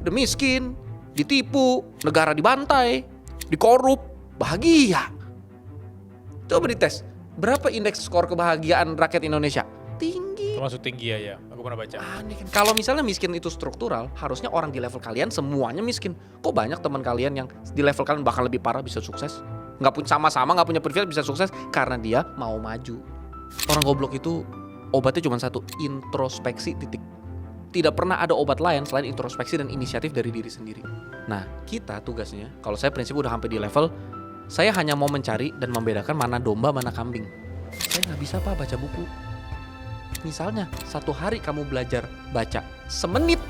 udah miskin, ditipu, negara dibantai, dikorup, bahagia. Coba dites, berapa indeks skor kebahagiaan rakyat Indonesia? Tinggi. Termasuk tinggi ya, aku pernah baca. Aneh kan. Kalau misalnya miskin itu struktural, harusnya orang di level kalian semuanya miskin. Kok banyak teman kalian yang di level kalian bahkan lebih parah bisa sukses? Nggak punya sama-sama nggak punya privilege bisa sukses karena dia mau maju. Orang goblok itu obatnya cuma satu, introspeksi titik. Tidak pernah ada obat lain selain introspeksi dan inisiatif dari diri sendiri. Nah, kita tugasnya, kalau saya prinsip udah sampai di level, saya hanya mau mencari dan membedakan mana domba, mana kambing. Saya nggak bisa Pak baca buku. Misalnya, satu hari kamu belajar baca semenit.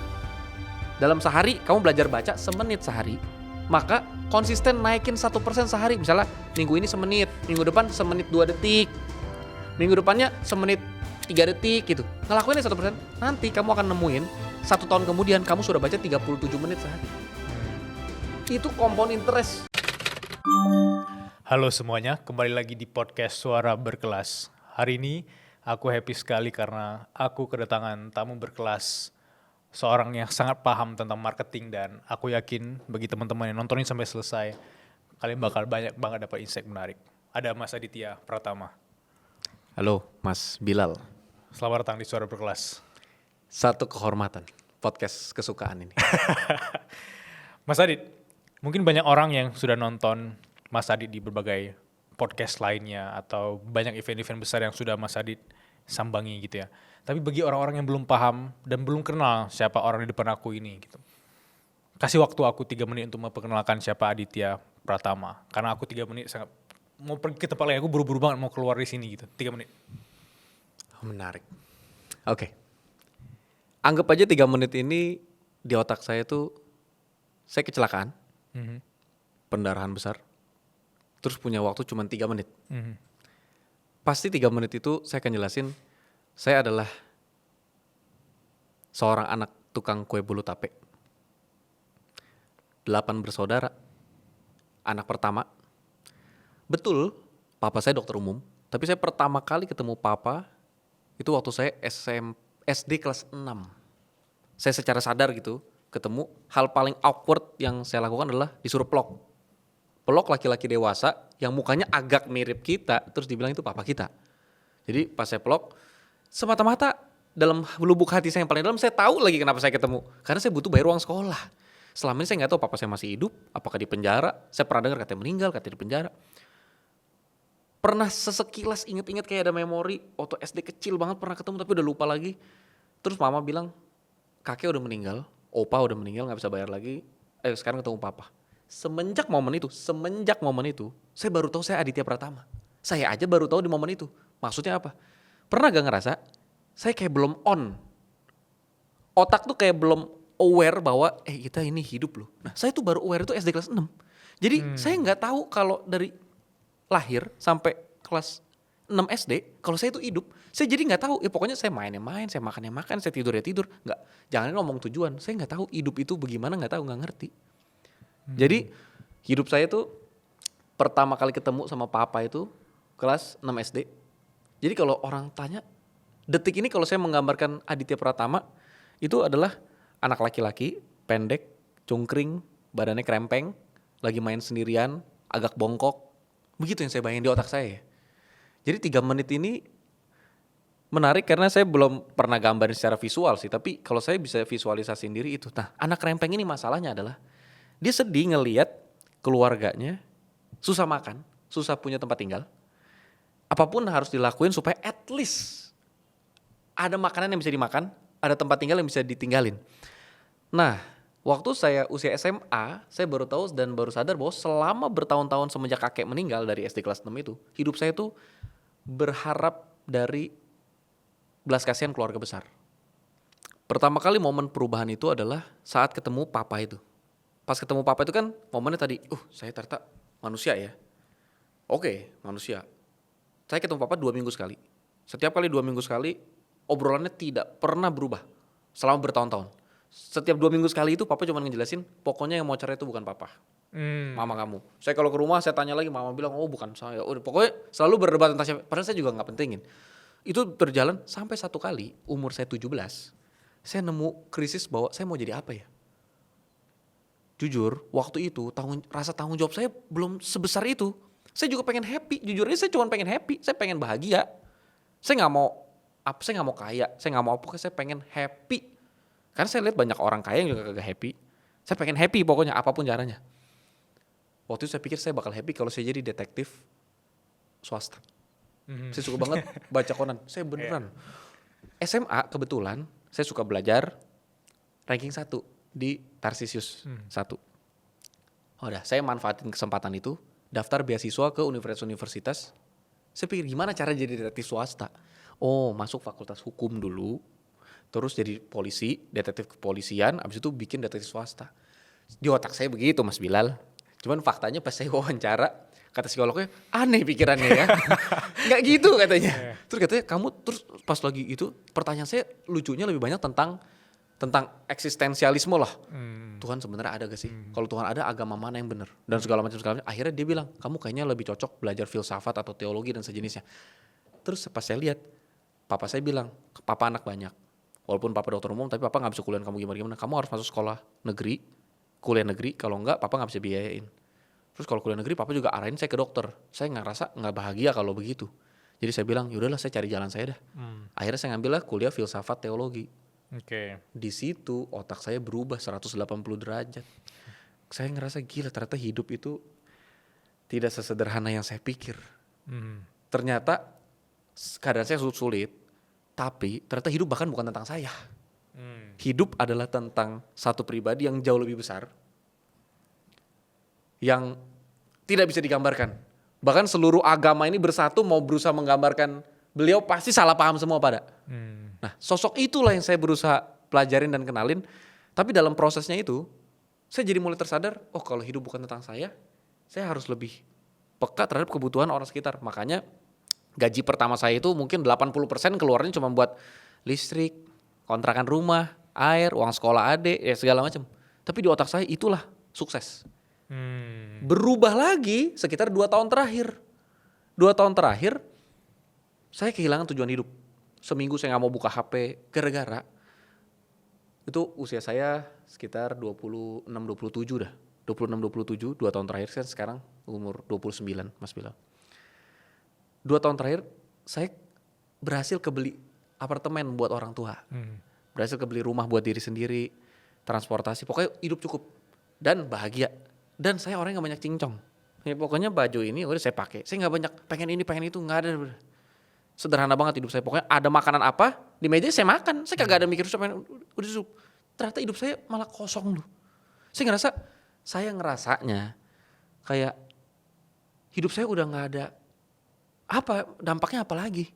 Dalam sehari, kamu belajar baca semenit sehari. Maka konsisten naikin 1% sehari. Misalnya, minggu ini semenit, minggu depan semenit 2 detik. Minggu depannya semenit 3 detik gitu. Ngelakuin 1%, nanti kamu akan nemuin 1 tahun kemudian kamu sudah baca 37 menit sehari. Itu compound interest. Halo semuanya, kembali lagi di podcast Suara Berkelas. Hari ini aku happy sekali karena aku kedatangan tamu berkelas, seorang yang sangat paham tentang marketing, dan aku yakin bagi teman-teman yang nontonin sampai selesai, kalian bakal banyak banget dapat insight menarik. Ada Mas Aditya Pratama. Halo, Mas Bilal. Selamat datang di Suara Berkelas. Satu kehormatan, podcast kesukaan ini. Mas Adit, mungkin banyak orang yang sudah nonton Mas Adit di berbagai podcast lainnya atau banyak event-event besar yang sudah Mas Adit sambangi gitu ya. Tapi bagi orang-orang yang belum paham dan belum kenal siapa orang di depan aku ini gitu, kasih waktu aku 3 menit untuk memperkenalkan siapa Aditya Pratama. Karena aku 3 menit sangat mau pergi ke tempat lain, aku buru-buru banget mau keluar di sini gitu. 3 menit. Menarik. Oke. Anggap aja 3 menit ini di otak saya tuh, saya kecelakaan, pendarahan besar, terus punya waktu cuma 3 menit. Pasti 3 menit itu saya akan jelasin, saya adalah seorang anak tukang kue bolu tape. 8 bersaudara, anak pertama. Betul, papa saya dokter umum, tapi saya pertama kali ketemu papa itu waktu saya SD kelas 6. Saya secara sadar gitu ketemu, hal paling awkward yang saya lakukan adalah disuruh pelok. Pelok laki-laki dewasa yang mukanya agak mirip kita, terus dibilang itu papa kita. Jadi pas saya pelok, semata-mata dalam lubuk hati saya yang paling dalam, saya tahu lagi kenapa saya ketemu. Karena saya butuh bayar uang sekolah. Selama ini saya nggak tahu papa saya masih hidup, apakah di penjara. Saya pernah dengar katanya meninggal, katanya di penjara. Pernah sesekilas inget-inget kayak ada memori, waktu SD kecil banget pernah ketemu tapi udah lupa lagi. Terus mama bilang, kakek udah meninggal, opa udah meninggal gak bisa bayar lagi, sekarang ketemu papa. Semenjak momen itu, saya baru tahu saya Aditya Pratama. Saya aja baru tahu di momen itu. Maksudnya apa? Pernah gak ngerasa, saya kayak belum on. Otak tuh kayak belum aware bahwa, kita ini hidup loh. Nah saya tuh baru aware itu SD kelas 6. Jadi saya gak tahu kalau dari lahir sampai kelas 6 SD, kalau saya itu hidup, saya jadi nggak tahu. Ya pokoknya saya main, saya makan, saya tidur. Nggak, jangan ngomong tujuan. Saya nggak tahu hidup itu bagaimana, nggak tahu, nggak ngerti. Jadi hidup saya tuh pertama kali ketemu sama papa itu kelas 6 SD. Jadi kalau orang tanya, detik ini kalau saya menggambarkan Aditya Pratama, itu adalah anak laki-laki, pendek, cungkring, badannya krempeng, lagi main sendirian, agak bongkok. Begitu yang saya bayangin di otak saya. Jadi 3 menit ini menarik karena saya belum pernah gambarin secara visual sih. Tapi kalau saya bisa visualisasiin diri itu. Nah, anak krempeng ini masalahnya adalah dia sedih ngelihat keluarganya susah makan, susah punya tempat tinggal. Apapun harus dilakuin supaya at least ada makanan yang bisa dimakan, ada tempat tinggal yang bisa ditinggalin. Nah, waktu saya usia SMA, saya baru tahu dan baru sadar bahwa selama bertahun-tahun semenjak kakek meninggal dari SD kelas 6 itu, hidup saya tuh berharap dari belas kasihan keluarga besar. Pertama kali momen perubahan itu adalah saat ketemu papa itu. Pas ketemu papa itu kan momennya tadi, saya ternyata manusia ya. Oke, manusia. Saya ketemu papa 2 minggu sekali. Setiap kali 2 minggu sekali, obrolannya tidak pernah berubah selama bertahun-tahun. Setiap 2 minggu sekali itu papa cuma ngejelasin, pokoknya yang mau cerai itu bukan papa, mama kamu. Saya kalau ke rumah saya tanya lagi, mama bilang bukan saya. Udah, pokoknya selalu berdebat tentang siapa, padahal saya juga gak pentingin. Itu berjalan sampai satu kali umur saya 17, saya nemu krisis bahwa saya mau jadi apa ya. jujur waktu itu rasa tanggung jawab saya belum sebesar itu. Saya juga pengen happy, jujur aja saya cuma pengen happy, saya pengen bahagia. Saya nggak mau kaya, saya nggak mau apa, saya pengen happy. Karena saya lihat banyak orang kaya yang juga kagak happy. Saya pengen happy pokoknya apapun caranya. Waktu itu saya pikir saya bakal happy kalau saya jadi detektif swasta. Saya suka banget baca Conan, saya beneran. SMA kebetulan saya suka belajar ranking 1 di Tarsisius 1. Udah, saya manfaatin kesempatan itu, daftar beasiswa ke universitas-universitas. Saya pikir gimana cara jadi detektif swasta. Oh, masuk fakultas hukum dulu, terus jadi polisi, detektif kepolisian, abis itu bikin detektif swasta. Di otak saya begitu Mas Bilal. Cuman faktanya pas saya wawancara, kata psikolognya aneh pikirannya ya. Nggak gitu katanya. Terus katanya kamu terus pas lagi itu pertanyaan saya lucunya lebih banyak tentang eksistensialisme lah. Tuhan sebenarnya ada gak sih? Kalau Tuhan ada, agama mana yang benar? Dan segala macam. Akhirnya dia bilang, kamu kayaknya lebih cocok belajar filsafat atau teologi dan sejenisnya. Terus pas saya lihat, papa saya bilang, papa anak banyak. Walaupun papa dokter umum, tapi papa gak bisa kuliah kamu gimana-gimana. Kamu harus masuk sekolah negeri, kuliah negeri. Kalau enggak, papa gak bisa biayain. Terus kalau kuliah negeri, papa juga arahin saya ke dokter. Saya ngerasa gak bahagia kalau begitu. Jadi saya bilang, yaudahlah saya cari jalan saya dah. Akhirnya saya ngambil lah kuliah filsafat teologi. Di situ otak saya berubah 180 derajat. Saya ngerasa gila, ternyata hidup itu tidak sesederhana yang saya pikir. Ternyata keadaan saya sulit, tapi ternyata hidup bahkan bukan tentang saya. Hidup adalah tentang satu pribadi yang jauh lebih besar, yang tidak bisa digambarkan. Bahkan seluruh agama ini bersatu mau berusaha menggambarkan beliau, pasti salah paham semua pada. Nah, sosok itulah yang saya berusaha pelajarin dan kenalin. Tapi dalam prosesnya itu, saya jadi mulai tersadar, oh kalau hidup bukan tentang saya harus lebih peka terhadap kebutuhan orang sekitar. Makanya gaji pertama saya itu mungkin 80% keluarnya cuma buat listrik, kontrakan rumah, air, uang sekolah adik, ya segala macam. Tapi di otak saya itulah sukses. Berubah lagi sekitar 2 tahun terakhir. 2 tahun terakhir, saya kehilangan tujuan hidup. Seminggu saya gak mau buka HP gara-gara itu usia saya sekitar 26-27 dah. 26-27, 2 tahun terakhir kan sekarang umur 29 Mas Bilal. 2 tahun terakhir saya berhasil kebeli apartemen buat orang tua. Berhasil kebeli rumah buat diri sendiri, transportasi, pokoknya hidup cukup dan bahagia. Dan saya orang yang gak banyak cincong. Ya pokoknya baju ini udah saya pakai. Saya gak banyak pengen ini pengen itu, gak ada. Sederhana banget hidup saya. Pokoknya ada makanan apa di meja saya makan. Saya kagak ada mikir udah sup. Ternyata hidup saya malah kosong loh. Saya ngerasanya kayak hidup saya udah nggak ada apa dampaknya apa lagi.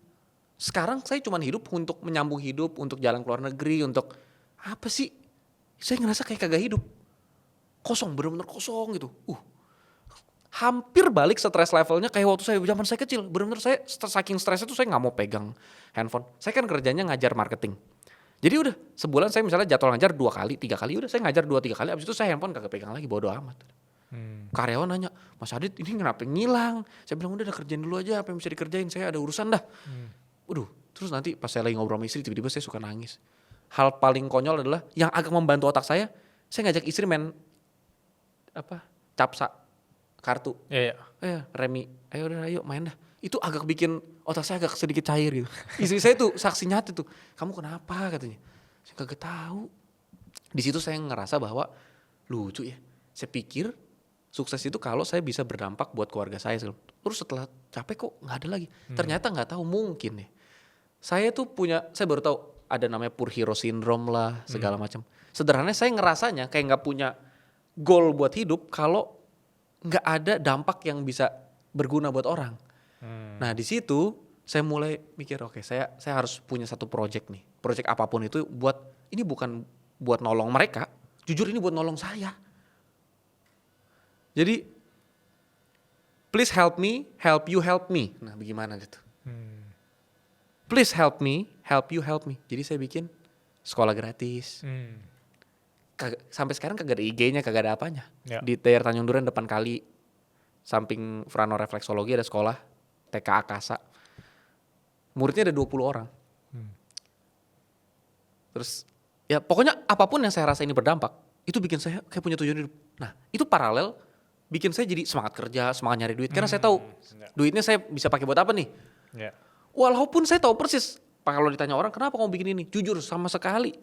Sekarang saya cuma hidup untuk menyambung hidup, untuk jalan ke luar negeri, untuk apa sih? Saya ngerasa kayak kagak hidup. Kosong, bener-bener kosong gitu. Hampir balik stres levelnya kayak waktu saya zaman saya kecil. Bener-bener saya saking stresnya tuh saya gak mau pegang handphone. Saya kan kerjanya ngajar marketing. Jadi udah sebulan saya misalnya jadwal ngajar 2 kali, 3 kali. Udah saya ngajar 2-3 kali, abis itu saya handphone kagak pegang lagi, bodo amat. Karyawan nanya, Mas Adit ini kenapa ngilang? Saya bilang udah kerjain dulu aja apa yang bisa dikerjain, saya ada urusan dah. Terus nanti pas saya lagi ngobrol sama istri tiba-tiba saya suka nangis. Hal paling konyol adalah yang agak membantu otak saya ngajak istri main capsa. Kartu, remi, ayo main dah. Itu agak bikin otak saya agak sedikit cair gitu. Istri saya tuh saksi nyata tuh, kamu kenapa katanya? Saya kagak tahu. Di situ saya ngerasa bahwa lucu ya. Saya pikir sukses itu kalau saya bisa berdampak buat keluarga saya. Terus setelah capek kok nggak ada lagi. Ternyata nggak tahu mungkin ya. Saya baru tahu ada namanya poor hero syndrome lah segala macam. Sederhananya saya ngerasanya kayak nggak punya goal buat hidup kalau nggak ada dampak yang bisa berguna buat orang. Nah di situ saya mulai mikir oke, saya harus punya satu project nih. Project apapun itu ini bukan buat nolong mereka, jujur ini buat nolong saya. Jadi please help me, help you help me. Nah bagaimana gitu? Please help me, help you help me. Jadi saya bikin sekolah gratis. Sampai sekarang kagak ada IG-nya, kagak ada apanya. Di daerah Tanjung Duren depan kali, samping Frano Refleksologi ada sekolah TK Akasa. Muridnya ada 20 orang. Terus ya pokoknya apapun yang saya rasa ini berdampak, itu bikin saya kayak punya tujuan hidup. Nah, itu paralel bikin saya jadi semangat kerja, semangat nyari duit. Karena saya tahu duitnya saya bisa pakai buat apa nih. Ya. Walaupun saya tahu persis, kalau ditanya orang kenapa kamu bikin ini, jujur sama sekali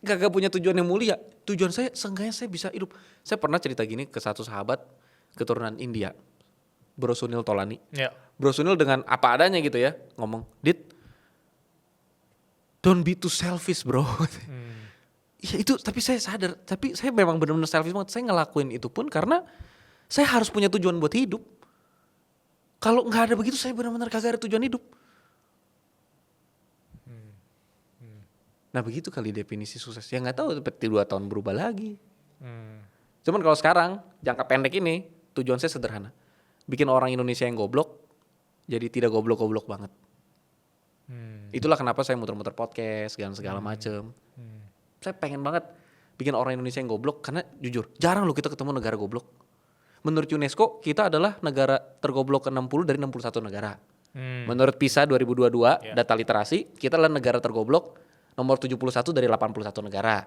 gak punya tujuan yang mulia. Tujuan saya seenggaknya saya bisa hidup. Saya pernah cerita gini ke satu sahabat keturunan India, Bro Sunil Tolani. Ya. Bro Sunil dengan apa adanya gitu ya, ngomong, Dit, don't be too selfish bro. Ya itu, tapi saya sadar, tapi saya memang benar-benar selfish banget. Saya ngelakuin itu pun karena saya harus punya tujuan buat hidup. Kalau nggak ada begitu, saya benar-benar kagak ada tujuan hidup. Nah begitu kali definisi sukses. Ya nggak tahu, seperti 2 tahun berubah lagi. Cuman kalau sekarang jangka pendek ini tujuan saya sederhana, bikin orang Indonesia yang goblok jadi tidak goblok-goblok banget. Itulah kenapa saya muter-muter podcast segala macem. Saya pengen banget bikin orang Indonesia yang goblok, karena jujur jarang loh kita ketemu negara goblok. Menurut UNESCO kita adalah negara tergoblok ke-60 dari 61 negara. Menurut PISA 2022 data literasi, kita adalah negara tergoblok nomor 71 dari 81 negara.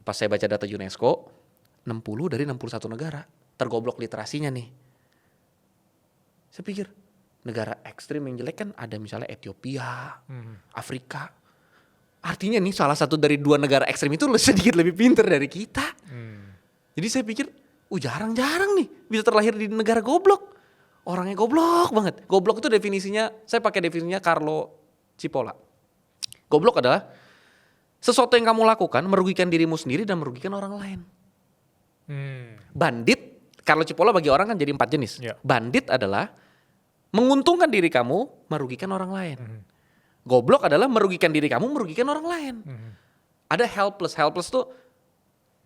Pas saya baca data UNESCO, 60 dari 61 negara tergoblok literasinya nih. Saya pikir negara ekstrim yang jelek kan ada misalnya Ethiopia, Afrika. Artinya nih salah satu dari 2 negara ekstrim itu sedikit lebih pintar dari kita. Jadi saya pikir, jarang-jarang nih bisa terlahir di negara goblok. Orangnya goblok banget. Goblok itu definisinya, saya pakai definisinya Carlo Cipolla. Goblok adalah sesuatu yang kamu lakukan merugikan dirimu sendiri dan merugikan orang lain. Bandit, Carlo Cipolla bagi orang kan jadi 4 jenis. Yeah. Bandit adalah menguntungkan diri kamu, merugikan orang lain. Goblok adalah merugikan diri kamu, merugikan orang lain. Ada helpless. Helpless tuh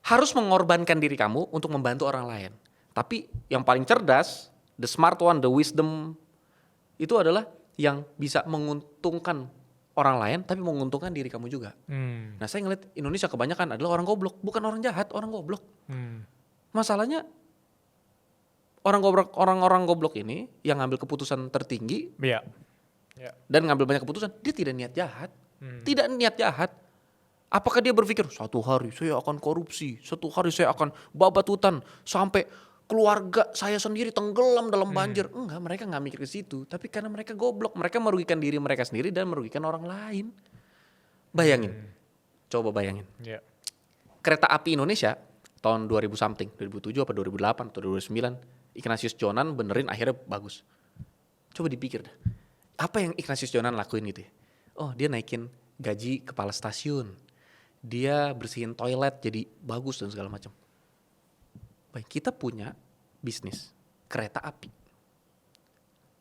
harus mengorbankan diri kamu untuk membantu orang lain. Tapi yang paling cerdas, the smart one, the wisdom, itu adalah yang bisa menguntungkan orang lain tapi menguntungkan diri kamu juga. Nah saya ngeliat Indonesia kebanyakan adalah orang goblok, bukan orang jahat, orang goblok. Masalahnya orang-orang goblok ini yang ngambil keputusan tertinggi dan ngambil banyak keputusan, dia tidak niat jahat, tidak niat jahat. Apakah dia berpikir satu hari saya akan korupsi, satu hari saya akan babat hutan sampai keluarga saya sendiri tenggelam dalam banjir? Enggak, mereka nggak mikir ke situ. Tapi karena mereka goblok, mereka merugikan diri mereka sendiri dan merugikan orang lain. Bayangin, coba bayangin. Kereta api Indonesia tahun 2000 something, 2007 apa 2008 atau 2009, Ignatius Jonan benerin akhirnya bagus. Coba dipikir dah, apa yang Ignatius Jonan lakuin gitu ya? Oh, dia naikin gaji kepala stasiun, dia bersihin toilet jadi bagus dan segala macam. Baik, kita punya bisnis kereta api,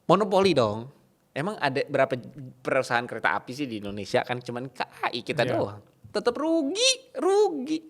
monopoli dong. Emang ada berapa perusahaan kereta api sih di Indonesia? Kan cuman KAI kita doang. Tetap rugi.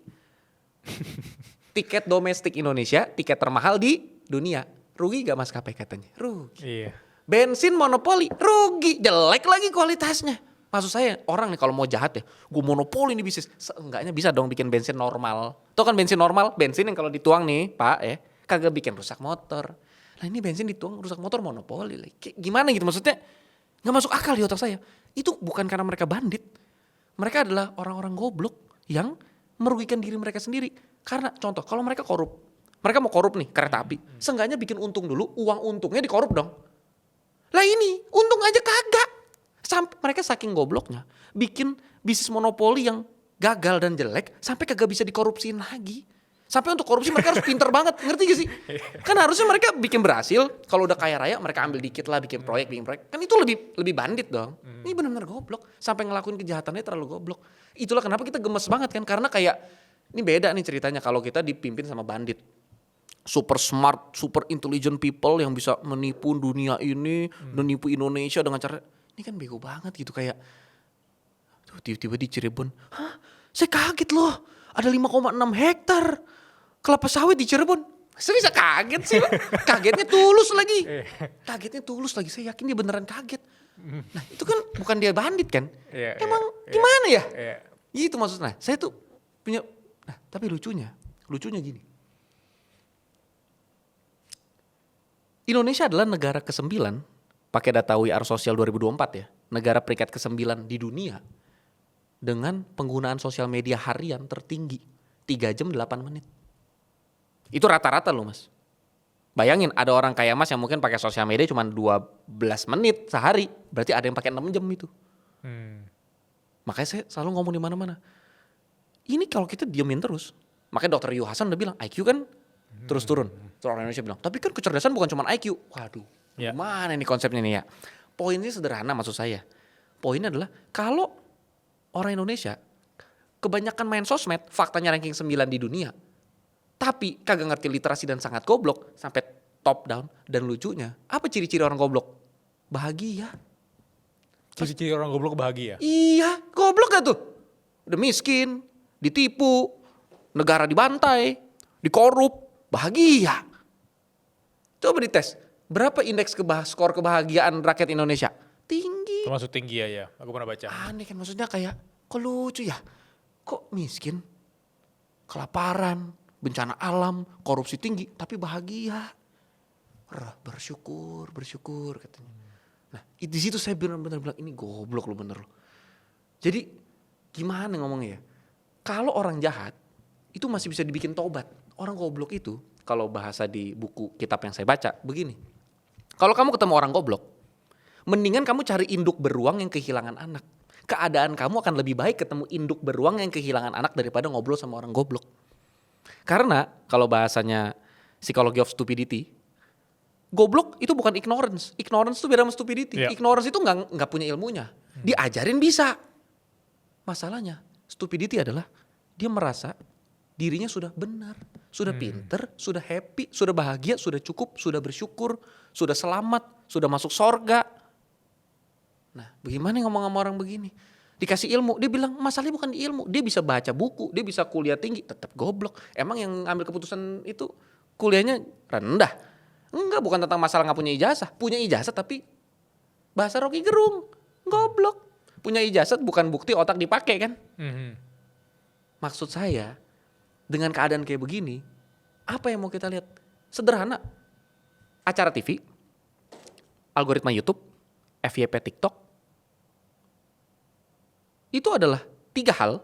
Tiket domestik Indonesia, tiket termahal di dunia. Rugi gak maskapai katanya? Rugi. Bensin monopoli, rugi. Jelek lagi kualitasnya. Maksud saya, orang nih kalau mau jahat ya, gue monopoli nih bisnis. Seenggaknya bisa dong bikin bensin normal. Tuh kan bensin normal, bensin yang kalau dituang nih Pak ya, kagak bikin rusak motor. Lah ini bensin dituang rusak motor, monopoli. Gimana gitu maksudnya? Gak masuk akal di otak saya. Itu bukan karena mereka bandit. Mereka adalah orang-orang goblok yang merugikan diri mereka sendiri. Karena contoh, kalau mereka korup, mereka mau korup nih kereta api, seenggaknya bikin untung dulu, uang untungnya dikorup dong. Lah ini, untung aja kagak. Sampai mereka saking gobloknya bikin bisnis monopoli yang gagal dan jelek sampai kagak bisa dikorupsiin lagi. Sampai untuk korupsi mereka harus pinter banget, ngerti gak sih? Kan harusnya mereka bikin berhasil, kalau udah kaya raya mereka ambil dikit lah, bikin proyek. Kan itu lebih bandit dong. Ini benar-benar goblok, sampai ngelakuin kejahatannya terlalu goblok. Itulah kenapa kita gemes banget kan, karena kayak ini beda nih ceritanya kalau kita dipimpin sama bandit. Super smart, super intelligent people yang bisa menipu dunia ini, menipu Indonesia dengan cara, ini kan bego banget gitu kayak, tuh tiba-tiba di Cirebon, hah? Saya kaget loh, ada 5,6 hektar kelapa sawit di Cirebon. Saya bisa kaget sih, kagetnya tulus lagi. Saya yakin dia beneran kaget. Nah itu kan bukan dia bandit kan? Emang gimana ya? Gitu maksudnya. Saya tuh punya, nah tapi lucunya gini. Indonesia adalah negara ke-9, pakai data We Are Social 2024 ya, negara peringkat ke-9 di dunia dengan penggunaan sosial media harian tertinggi, 3 jam 8 menit. Itu rata-rata loh mas. Bayangin ada orang kayak mas yang mungkin pakai sosial media cuma 12 menit sehari. Berarti ada yang pakai 6 jam itu. Makanya saya selalu ngomong di mana-mana. Ini kalau kita diemin terus. Makanya dokter Yu Hasan udah bilang IQ kan terus turun. Terus orang Indonesia bilang, tapi kan kecerdasan bukan cuma IQ. Waduh, Ya. gimana nih konsepnya nih ya. Poinnya sederhana maksud saya. Poinnya adalah kalau orang Indonesia kebanyakan main sosmed, faktanya ranking 9 di dunia. Tapi kagak ngerti literasi dan sangat goblok sampai top down. Dan lucunya, apa ciri-ciri orang goblok? Bahagia. Ciri-ciri orang goblok bahagia. Iya, goblok gak tuh? Udah miskin, ditipu, negara dibantai, dikorup, bahagia. Coba dites, berapa indeks skor kebahagiaan rakyat Indonesia? Tinggi. Termasuk tinggi ya, aku pernah baca. Aneh kan, maksudnya kayak, kok lucu ya? Kok miskin, kelaparan, bencana alam, korupsi tinggi, tapi bahagia. Bersyukur katanya. Nah, di situ saya benar-benar bilang ini goblok lo bener lo. Jadi gimana ngomongnya ya? Kalau orang jahat itu masih bisa dibikin tobat. Orang goblok itu kalau bahasa di buku kitab yang saya baca begini. Kalau kamu ketemu orang goblok, mendingan kamu cari induk beruang yang kehilangan anak. Keadaan kamu akan lebih baik ketemu induk beruang yang kehilangan anak daripada ngobrol sama orang goblok. Karena kalau bahasanya psychology of stupidity, goblok itu bukan ignorance. Ignorance itu beda sama stupidity. Yeah. Ignorance itu nggak punya ilmunya. Diajarin bisa. Masalahnya stupidity adalah dia merasa dirinya sudah benar, sudah pinter, sudah happy, sudah bahagia, sudah cukup, sudah bersyukur, sudah selamat, sudah masuk sorga. Nah, bagaimana ngomong sama orang begini? Dikasih ilmu, dia bilang masalahnya bukan di ilmu. Dia bisa baca buku, dia bisa kuliah tinggi, tetap goblok. Emang yang ambil keputusan itu kuliahnya rendah? Enggak, bukan tentang masalah gak punya ijazah. Punya ijazah tapi bahasa Rocky Gerung, goblok. Punya ijazah bukan bukti otak dipakai kan? Maksud saya, dengan keadaan kayak begini, apa yang mau kita lihat? Sederhana, acara TV, algoritma YouTube, FYP TikTok, itu adalah 3 hal,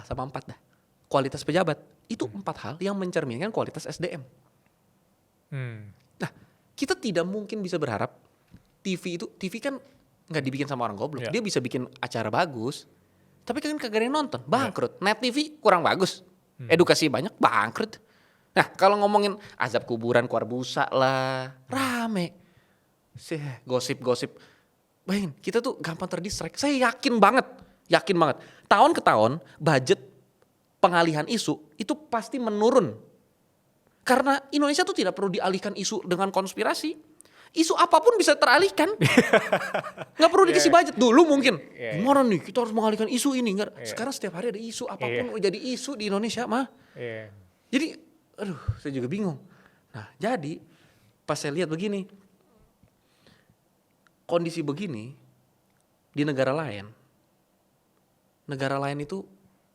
sama 4 dah. Kualitas pejabat, itu 4 hal yang mencerminkan kualitas SDM. Nah, kita tidak mungkin bisa berharap TV kan nggak dibikin sama orang goblok. Yeah. Dia bisa bikin acara bagus, tapi kan kagak ada yang nonton, bangkrut. Net TV kurang bagus, edukasi banyak, bangkrut. Nah, kalau ngomongin azab kuburan, keluar busa lah, rame. Gosip-gosip. Bayangin, kita tuh gampang terdistract. Saya yakin banget. Tahun ke tahun, budget pengalihan isu itu pasti menurun. Karena Indonesia tuh tidak perlu dialihkan isu dengan konspirasi. Isu apapun bisa teralihkan. Nggak perlu dikasih budget. Dulu mungkin, gimana nih kita harus mengalihkan isu ini. Sekarang setiap hari ada isu, apapun jadi isu di Indonesia mah. Jadi, aduh saya juga bingung. Nah jadi, pas saya lihat begini, kondisi begini di negara lain itu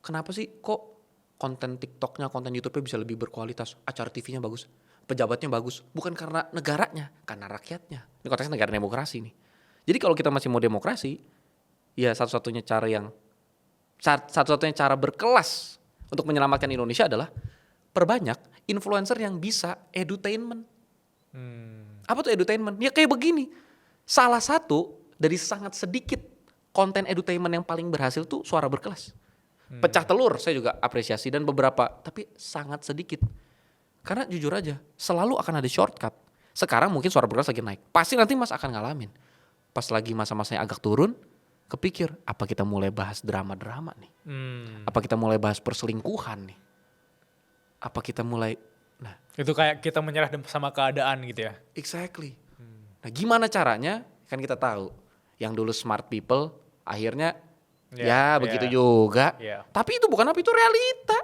kenapa sih kok konten TikToknya, konten YouTube-nya bisa lebih berkualitas, acara TV-nya bagus, pejabatnya bagus, bukan karena negaranya, karena rakyatnya. Ini konteksnya negara demokrasi nih. Jadi kalau kita masih mau demokrasi, ya satu-satunya cara berkelas untuk menyelamatkan Indonesia adalah perbanyak influencer yang bisa edutainment. Apa tuh edutainment? Ya kayak begini. Salah satu dari sangat sedikit konten edutainment yang paling berhasil tuh Suara Berkelas. Pecah Telur saya juga apresiasi dan beberapa, tapi sangat sedikit. Karena jujur aja, selalu akan ada shortcut. Sekarang mungkin Suara Berkelas lagi naik. Pasti nanti Mas akan ngalamin. Pas lagi masa-masanya agak turun, kepikir apa kita mulai bahas drama-drama nih? Apa kita mulai bahas perselingkuhan nih? Apa kita mulai, nah Itu kayak kita menyerah sama keadaan gitu ya. exactly. Nah gimana caranya? Kan kita tahu, yang dulu smart people akhirnya begitu juga. Tapi itu bukan apa, itu realita.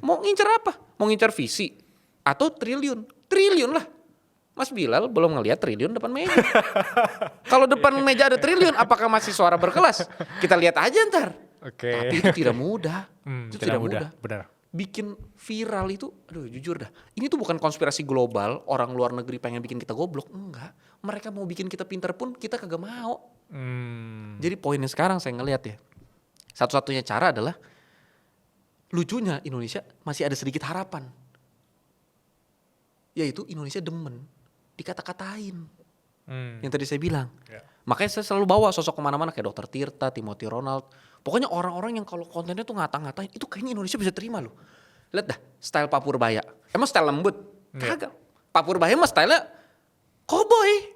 Mau ngincer apa? Mau ngincer visi atau triliun? Triliun lah. Mas Bilal belum ngelihat triliun depan meja. Kalau depan meja ada triliun, apakah masih Suara Berkelas? Kita lihat aja ntar. Tapi itu tidak mudah. Itu tidak mudah. Benar. Bikin viral itu, aduh jujur dah. Ini tuh bukan konspirasi global, orang luar negeri pengen bikin kita goblok. Enggak. Mereka mau bikin kita pintar pun kita kagak mau. Jadi poinnya sekarang saya ngelihat ya, satu-satunya cara adalah lucunya Indonesia masih ada sedikit harapan. yaitu Indonesia demen dikata-katain. Hmm. Yang tadi saya bilang. Ya. Makanya saya selalu bawa sosok kemana-mana kayak Dr. Tirta, Timothy Ronald. Pokoknya orang-orang yang kalau kontennya tuh ngata-ngatain, itu kayaknya Indonesia bisa terima loh. Lihat dah, style Pak Purbaya. Emang style lembut? Iya. Kagak. Pak Purbaya mah style-nya cowboy.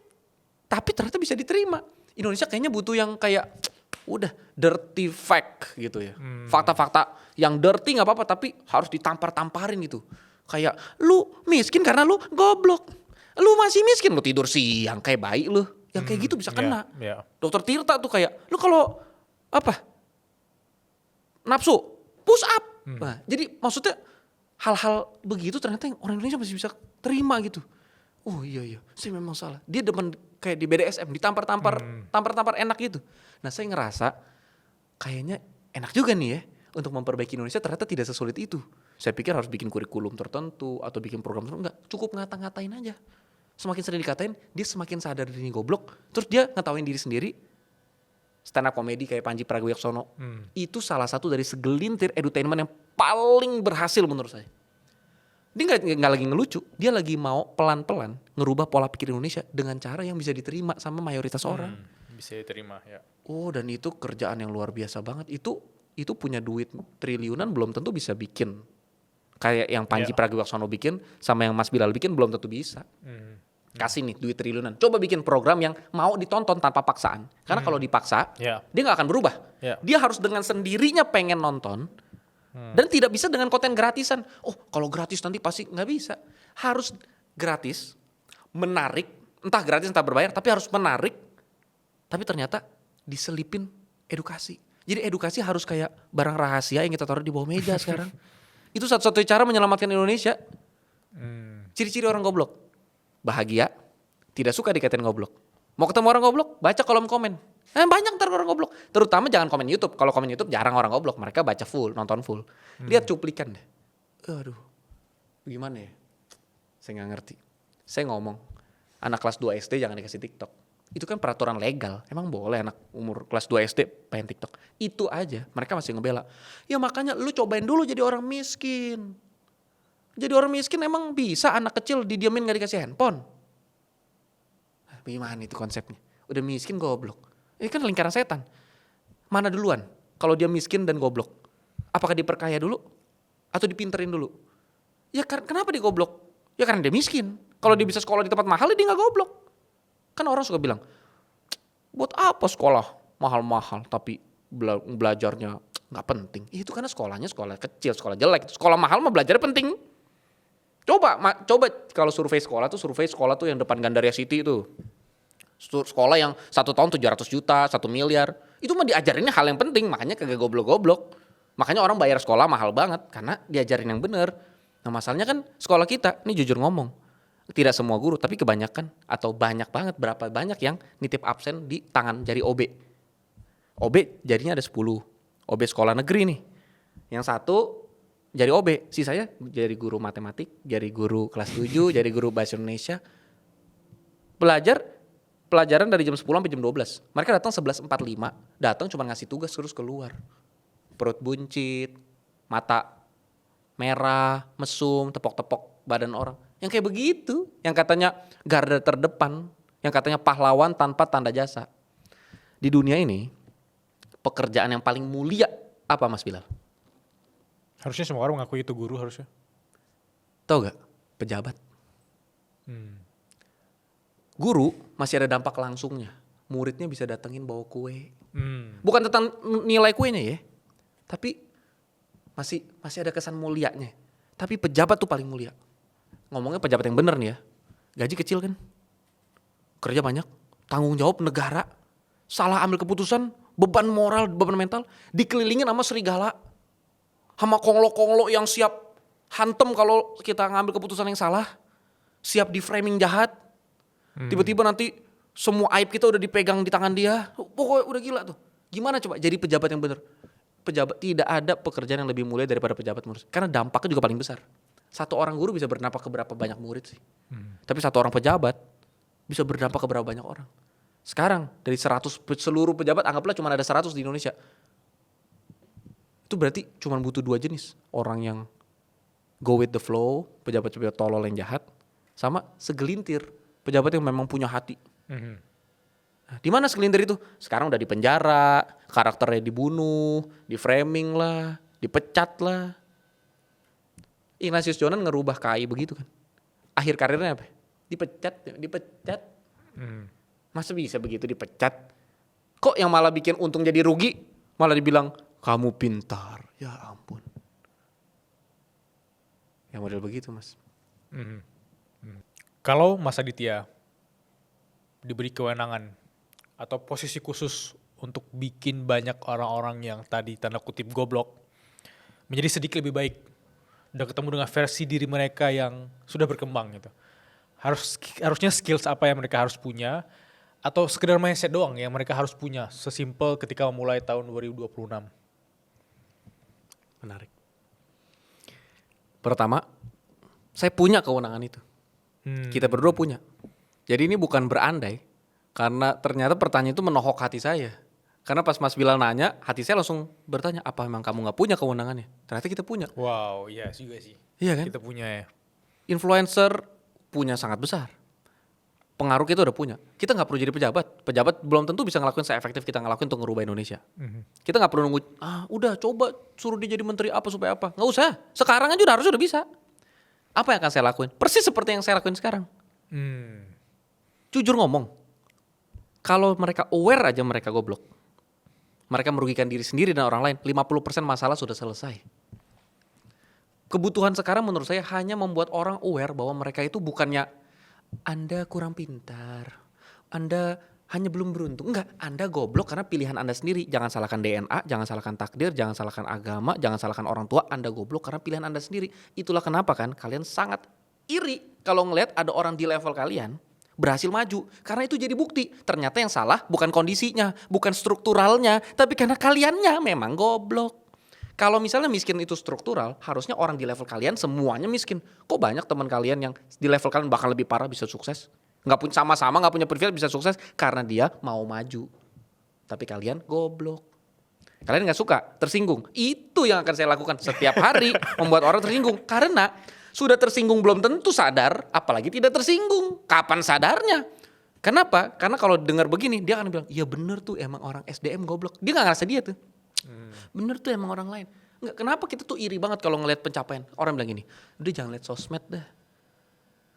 Tapi ternyata bisa diterima. Indonesia kayaknya butuh yang kayak, udah dirty fact gitu ya. Fakta-fakta yang dirty gak apa-apa, tapi harus ditampar-tamparin gitu. Kayak, lu miskin karena lu goblok. Lu masih miskin, lu tidur siang kayak bayi lu. Yang kayak gitu bisa kena. Iya. Dokter Tirta tuh kayak, lu kalau apa nafsu push up. Nah, jadi maksudnya hal-hal begitu ternyata yang orang Indonesia masih bisa terima gitu. Oh iya, saya memang salah. Dia demen kayak di BDSM, tampar-tampar enak gitu. Nah saya ngerasa kayaknya enak juga nih ya untuk memperbaiki Indonesia, ternyata tidak sesulit itu. Saya pikir harus bikin kurikulum tertentu atau bikin program tertentu, enggak, cukup ngata-ngatain aja. Semakin sering dikatain, dia semakin sadar dirinya goblok. Terus dia ngetawain diri sendiri. Stand up komedi kayak Panji Pragiwaksono. Itu salah satu dari segelintir edutainment yang paling berhasil menurut saya. Dia nggak lagi ngelucu, dia lagi mau pelan-pelan ngerubah pola pikir Indonesia dengan cara yang bisa diterima sama mayoritas orang. Bisa diterima ya. Oh, dan itu kerjaan yang luar biasa banget. Itu punya duit triliunan belum tentu bisa bikin. Kayak yang Panji Pragiwaksono bikin sama yang Mas Bilal bikin belum tentu bisa. Kasih nih duit triliunan. Coba bikin program yang mau ditonton tanpa paksaan. Karena kalau dipaksa, dia nggak akan berubah. Dia harus dengan sendirinya pengen nonton. Dan tidak bisa dengan konten gratisan. Oh, kalau gratis nanti pasti nggak bisa. Harus gratis, menarik, entah gratis entah berbayar, tapi harus menarik. Tapi ternyata diselipin edukasi. Jadi edukasi harus kayak barang rahasia yang kita taruh di bawah meja sekarang. Itu satu-satunya cara menyelamatkan Indonesia. Ciri-ciri orang goblok. Bahagia, tidak suka dikatain goblok. Mau ketemu orang goblok, baca kolom komen. Banyak ntar orang goblok. Terutama jangan komen YouTube. Kalau komen YouTube jarang orang goblok. Mereka baca full, nonton full. Lihat cuplikan deh. Aduh, gimana ya? Saya gak ngerti. Saya ngomong, anak kelas 2 SD jangan dikasih TikTok. Itu kan peraturan legal. Emang boleh anak umur kelas 2 SD pengen TikTok? Itu aja, mereka masih ngebela. Ya makanya lu cobain dulu jadi orang miskin. Jadi orang miskin emang bisa anak kecil didiamin gak dikasih handphone? Gimana itu konsepnya? Udah miskin goblok. Ini kan lingkaran setan. Mana duluan? Kalau dia miskin dan goblok. Apakah diperkaya dulu? Atau dipinterin dulu? Ya kenapa dia goblok? Ya karena dia miskin. Kalau dia bisa sekolah di tempat mahal, dia gak goblok. Kan orang suka bilang, buat apa sekolah mahal-mahal tapi belajarnya gak penting. Itu karena sekolahnya sekolah kecil, sekolah jelek. Sekolah mahal mah belajarnya penting. Coba kalau survei sekolah tuh yang depan Gandaria City itu. Sekolah yang 1 tahun 700 juta, 1 miliar. Itu mah diajarinnya hal yang penting, makanya kagak goblok-goblok. Makanya orang bayar sekolah mahal banget, karena diajarin yang bener. Nah masalahnya kan sekolah kita, ini jujur ngomong. Tidak semua guru, tapi kebanyakan atau banyak banget, berapa banyak yang nitip absen di tangan jari OB. OB jarinya ada 10, OB sekolah negeri nih. Yang satu jari OB, sisanya jari guru matematik, jari guru kelas 7, jari guru bahasa Indonesia. Pelajaran dari jam 10 sampai jam 12. Mereka datang 11.45, datang cuma ngasih tugas terus keluar. Perut buncit, mata merah, mesum, tepok-tepok badan orang. Yang kayak begitu, yang katanya garda terdepan, yang katanya pahlawan tanpa tanda jasa. Di dunia ini, pekerjaan yang paling mulia apa Mas Bilal? Harusnya semua orang mengakui itu guru harusnya. Tahu gak? Pejabat. Guru masih ada dampak langsungnya. Muridnya bisa datengin bawa kue. Bukan tentang nilai kuenya ya. Tapi masih ada kesan mulianya. Tapi pejabat tuh paling mulia. Ngomongnya pejabat yang bener nih ya. Gaji kecil kan. Kerja banyak. Tanggung jawab negara. Salah ambil keputusan. Beban moral, beban mental. Dikelilingin sama serigala. Sama konglo-konglo yang siap hantem kalau kita ngambil keputusan yang salah. Siap di framing jahat. Tiba-tiba nanti semua aib kita udah dipegang di tangan dia. Pokoknya udah gila tuh. Gimana coba jadi pejabat yang bener? Pejabat, tidak ada pekerjaan yang lebih mulia daripada pejabat menurut saya. Karena dampaknya juga paling besar. Satu orang guru bisa berdampak ke berapa banyak murid sih. Tapi satu orang pejabat bisa berdampak ke berapa banyak orang. Sekarang dari 100 seluruh pejabat, anggaplah cuma ada 100 di Indonesia. Itu berarti cuma butuh 2 jenis. Orang yang go with the flow, pejabat-pejabat tolol yang jahat. sama segelintir pejabat yang memang punya hati. Mhm. Nah, di mana segelintir itu? Sekarang udah di penjara, karakternya dibunuh, di framing lah, dipecat lah. Ignatius Jonan ngerubah KAI begitu kan. Akhir karirnya apa? Dipecat. Mhm. Masa bisa begitu dipecat? Kok yang malah bikin untung jadi rugi? Malah dibilang, kamu pintar. Ya ampun. Yang model begitu mas. Mhm. Mhm. Kalau Mas Aditya diberi kewenangan atau posisi khusus untuk bikin banyak orang-orang yang tadi tanda kutip goblok menjadi sedikit lebih baik dan ketemu dengan versi diri mereka yang sudah berkembang gitu. Harusnya skills apa yang mereka harus punya atau sekedar mindset doang yang mereka harus punya sesimpel ketika memulai tahun 2026. Menarik. Pertama, saya punya kewenangan itu. Kita berdua punya. Jadi ini bukan berandai, karena ternyata pertanyaan itu menohok hati saya. Karena pas Mas Bilal nanya, hati saya langsung bertanya, apa memang kamu gak punya kewenangannya? Ternyata kita punya. Wow, iya juga sih. Iya kan? Kita punya ya. Influencer punya sangat besar. Pengaruh kita udah punya. Kita gak perlu jadi pejabat. Pejabat belum tentu bisa ngelakuin seefektif kita ngelakuin untuk ngerubah Indonesia. Kita gak perlu nunggu, udah coba suruh dia jadi menteri apa supaya apa. Gak usah. Sekarang aja harusnya udah bisa. Apa yang akan saya lakuin? Persis seperti yang saya lakuin sekarang. Jujur ngomong, kalau mereka aware aja mereka goblok, mereka merugikan diri sendiri dan orang lain, 50% masalah sudah selesai. Kebutuhan sekarang menurut saya hanya membuat orang aware bahwa mereka itu bukannya Anda kurang pintar, Anda hanya belum beruntung. Enggak, Anda goblok karena pilihan Anda sendiri. Jangan salahkan DNA, jangan salahkan takdir, jangan salahkan agama, jangan salahkan orang tua. Anda goblok karena pilihan Anda sendiri. Itulah kenapa kan kalian sangat iri kalau ngelihat ada orang di level kalian berhasil maju. Karena itu jadi bukti. Ternyata yang salah bukan kondisinya, bukan strukturalnya, tapi karena kaliannya memang goblok. Kalau misalnya miskin itu struktural, harusnya orang di level kalian semuanya miskin. Kok banyak teman kalian yang di level kalian bahkan lebih parah bisa sukses? Nggak punya sama-sama nggak punya privilege bisa sukses karena dia mau maju. Tapi kalian goblok. Kalian nggak suka, tersinggung. Itu yang akan saya lakukan setiap hari, membuat orang tersinggung. Karena sudah tersinggung belum tentu sadar, apalagi tidak tersinggung. Kapan sadarnya? Kenapa? Karena kalau dengar begini, dia akan bilang, iya bener tuh emang orang SDM goblok. Dia nggak ngerasa dia tuh. Bener tuh emang orang lain. Nggak, kenapa kita tuh iri banget kalau ngelihat pencapaian. Orang bilang gini, udah jangan lihat sosmed dah.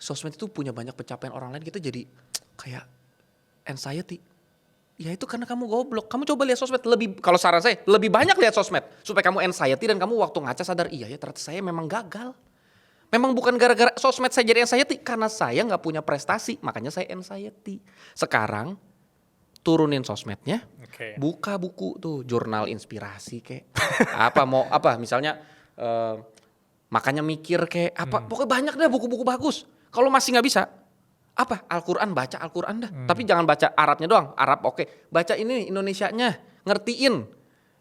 Sosmed itu punya banyak pencapaian orang lain, kita jadi kayak anxiety. Ya itu karena kamu goblok. Kamu coba lihat sosmed lebih, kalau saran saya lebih banyak lihat sosmed supaya kamu anxiety dan kamu waktu ngaca sadar iya ya ternyata saya memang gagal. Memang bukan gara-gara sosmed saya jadi anxiety, karena saya nggak punya prestasi makanya saya anxiety. Sekarang turunin sosmednya, buka buku tuh jurnal inspirasi kayak apa misalnya makanya mikir kayak apa pokoknya banyak deh buku-buku bagus. Kalau masih nggak bisa, apa Al-Quran, baca Al-Quran dah. Tapi jangan baca Arabnya doang. Arab oke. Baca ini Indonesianya, ngertiin.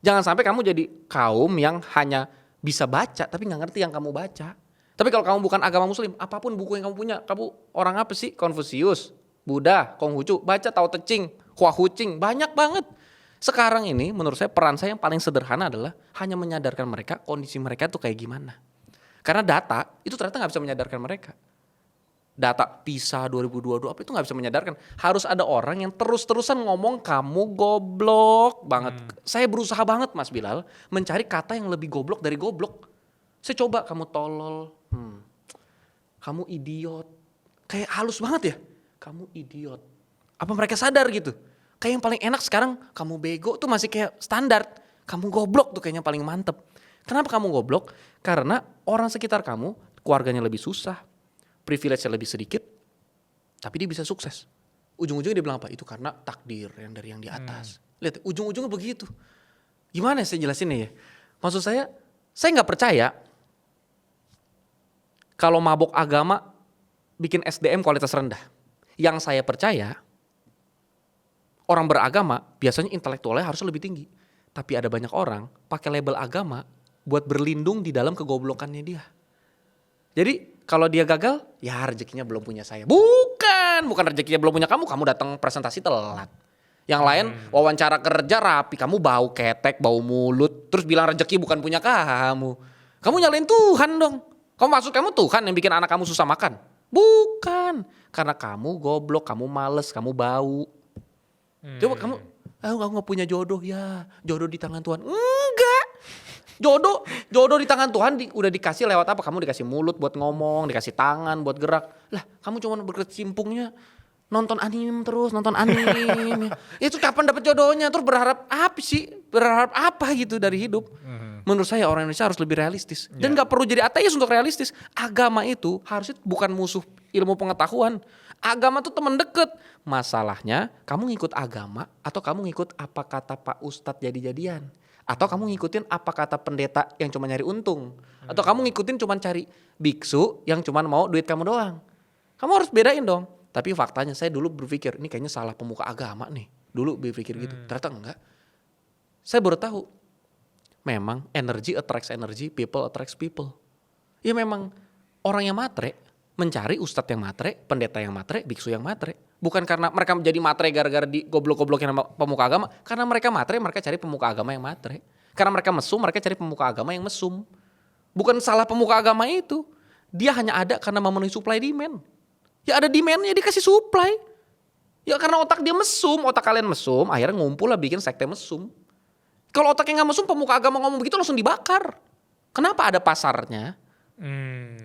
Jangan sampai kamu jadi kaum yang hanya bisa baca tapi nggak ngerti yang kamu baca. Tapi kalau kamu bukan agama Muslim, apapun buku yang kamu punya, kamu orang apa sih? Konfusius, Buddha, Konghucu, baca Tao Te Ching, Hua Hu Ching, banyak banget. Sekarang ini menurut saya peran saya yang paling sederhana adalah hanya menyadarkan mereka kondisi mereka tuh kayak gimana. Karena data itu ternyata nggak bisa menyadarkan mereka. Data PISA 2022 apa itu gak bisa menyadarkan. Harus ada orang yang terus-terusan ngomong kamu goblok banget. Saya berusaha banget Mas Bilal mencari kata yang lebih goblok dari goblok. Saya coba kamu tolol, kamu idiot. Kayak halus banget ya, kamu idiot. Apa mereka sadar gitu? Kayak yang paling enak sekarang kamu bego tuh masih kayak standar. Kamu goblok tuh kayaknya paling mantep. Kenapa kamu goblok? Karena orang sekitar kamu, keluarganya lebih susah, privilege-nya lebih sedikit, tapi dia bisa sukses. Ujung-ujungnya dia bilang apa? Itu karena takdir yang dari yang di atas. Lihat, ujung-ujungnya begitu. Gimana saya jelasinnya ya? Maksud saya nggak percaya kalau mabok agama bikin SDM kualitas rendah. Yang saya percaya, orang beragama biasanya intelektualnya harus lebih tinggi. Tapi ada banyak orang pakai label agama buat berlindung di dalam kegoblokannya dia. Jadi kalau dia gagal, ya rezekinya belum punya saya. Bukan rezekinya belum punya kamu datang presentasi telat. Yang lain wawancara kerja rapi, kamu bau ketek, bau mulut, terus bilang rezeki bukan punya kamu. Kamu nyalain Tuhan dong. Kamu maksud kamu Tuhan yang bikin anak kamu susah makan? Bukan. Karena kamu goblok, kamu males, kamu bau. Coba kamu, aku gak punya jodoh ya. Jodoh di tangan Tuhan. Enggak. Jodoh di tangan Tuhan udah dikasih lewat apa? Kamu dikasih mulut buat ngomong, dikasih tangan buat gerak. Lah, kamu cuma berkecimpungnya nonton anime terus, nonton anime. Itu kapan dapat jodohnya? Terus berharap apa sih? Berharap apa gitu dari hidup? Menurut saya orang Indonesia harus lebih realistis. Dan gak perlu jadi ateis untuk realistis. Agama itu harusnya bukan musuh ilmu pengetahuan. Agama tuh teman deket. Masalahnya kamu ngikut agama atau kamu ngikut apa kata Pak Ustadz jadi-jadian. Atau kamu ngikutin apa kata pendeta yang cuma nyari untung. Atau kamu ngikutin cuma cari biksu yang cuma mau duit kamu doang. Kamu harus bedain dong. Tapi faktanya saya dulu berpikir ini kayaknya salah pemuka agama nih. Dulu berpikir gitu. Ternyata enggak. Saya baru tahu. Memang energy attracts energy, people attracts people. Ya memang orang yang matre mencari ustadz yang matre, pendeta yang matre, biksu yang matre. Bukan karena mereka menjadi matre gara-gara di goblok-goblokin sama pemuka agama. Karena mereka matre, mereka cari pemuka agama yang matre. Karena mereka mesum, mereka cari pemuka agama yang mesum. Bukan salah pemuka agama itu. Dia hanya ada karena memenuhi supply demand. Ya ada demandnya, dia kasih supply. Ya karena otak dia mesum, otak kalian mesum, akhirnya ngumpul lah bikin sekte mesum. Kalau otaknya gak mesum, pemuka agama ngomong begitu langsung dibakar. Kenapa ada pasarnya?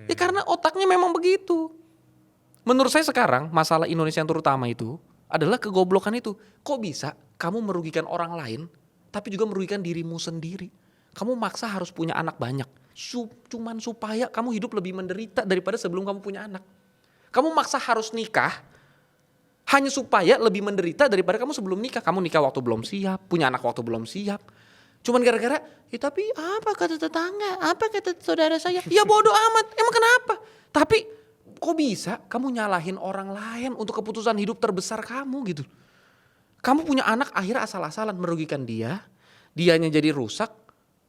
Ya karena otaknya memang begitu. Menurut saya sekarang masalah Indonesia yang terutama itu adalah kegoblokan itu. Kok bisa kamu merugikan orang lain tapi juga merugikan dirimu sendiri? Kamu maksa harus punya anak banyak. Cuman supaya kamu hidup lebih menderita daripada sebelum kamu punya anak. Kamu maksa harus nikah hanya supaya lebih menderita daripada kamu sebelum nikah. Kamu nikah waktu belum siap, punya anak waktu belum siap. Cuman gara-gara, ya tapi apa kata tetangga, apa kata saudara saya. Ya bodoh amat, emang kenapa? Tapi kok bisa kamu nyalahin orang lain untuk keputusan hidup terbesar kamu gitu. Kamu punya anak akhirnya asal-asalan merugikan dia. Dianya jadi rusak,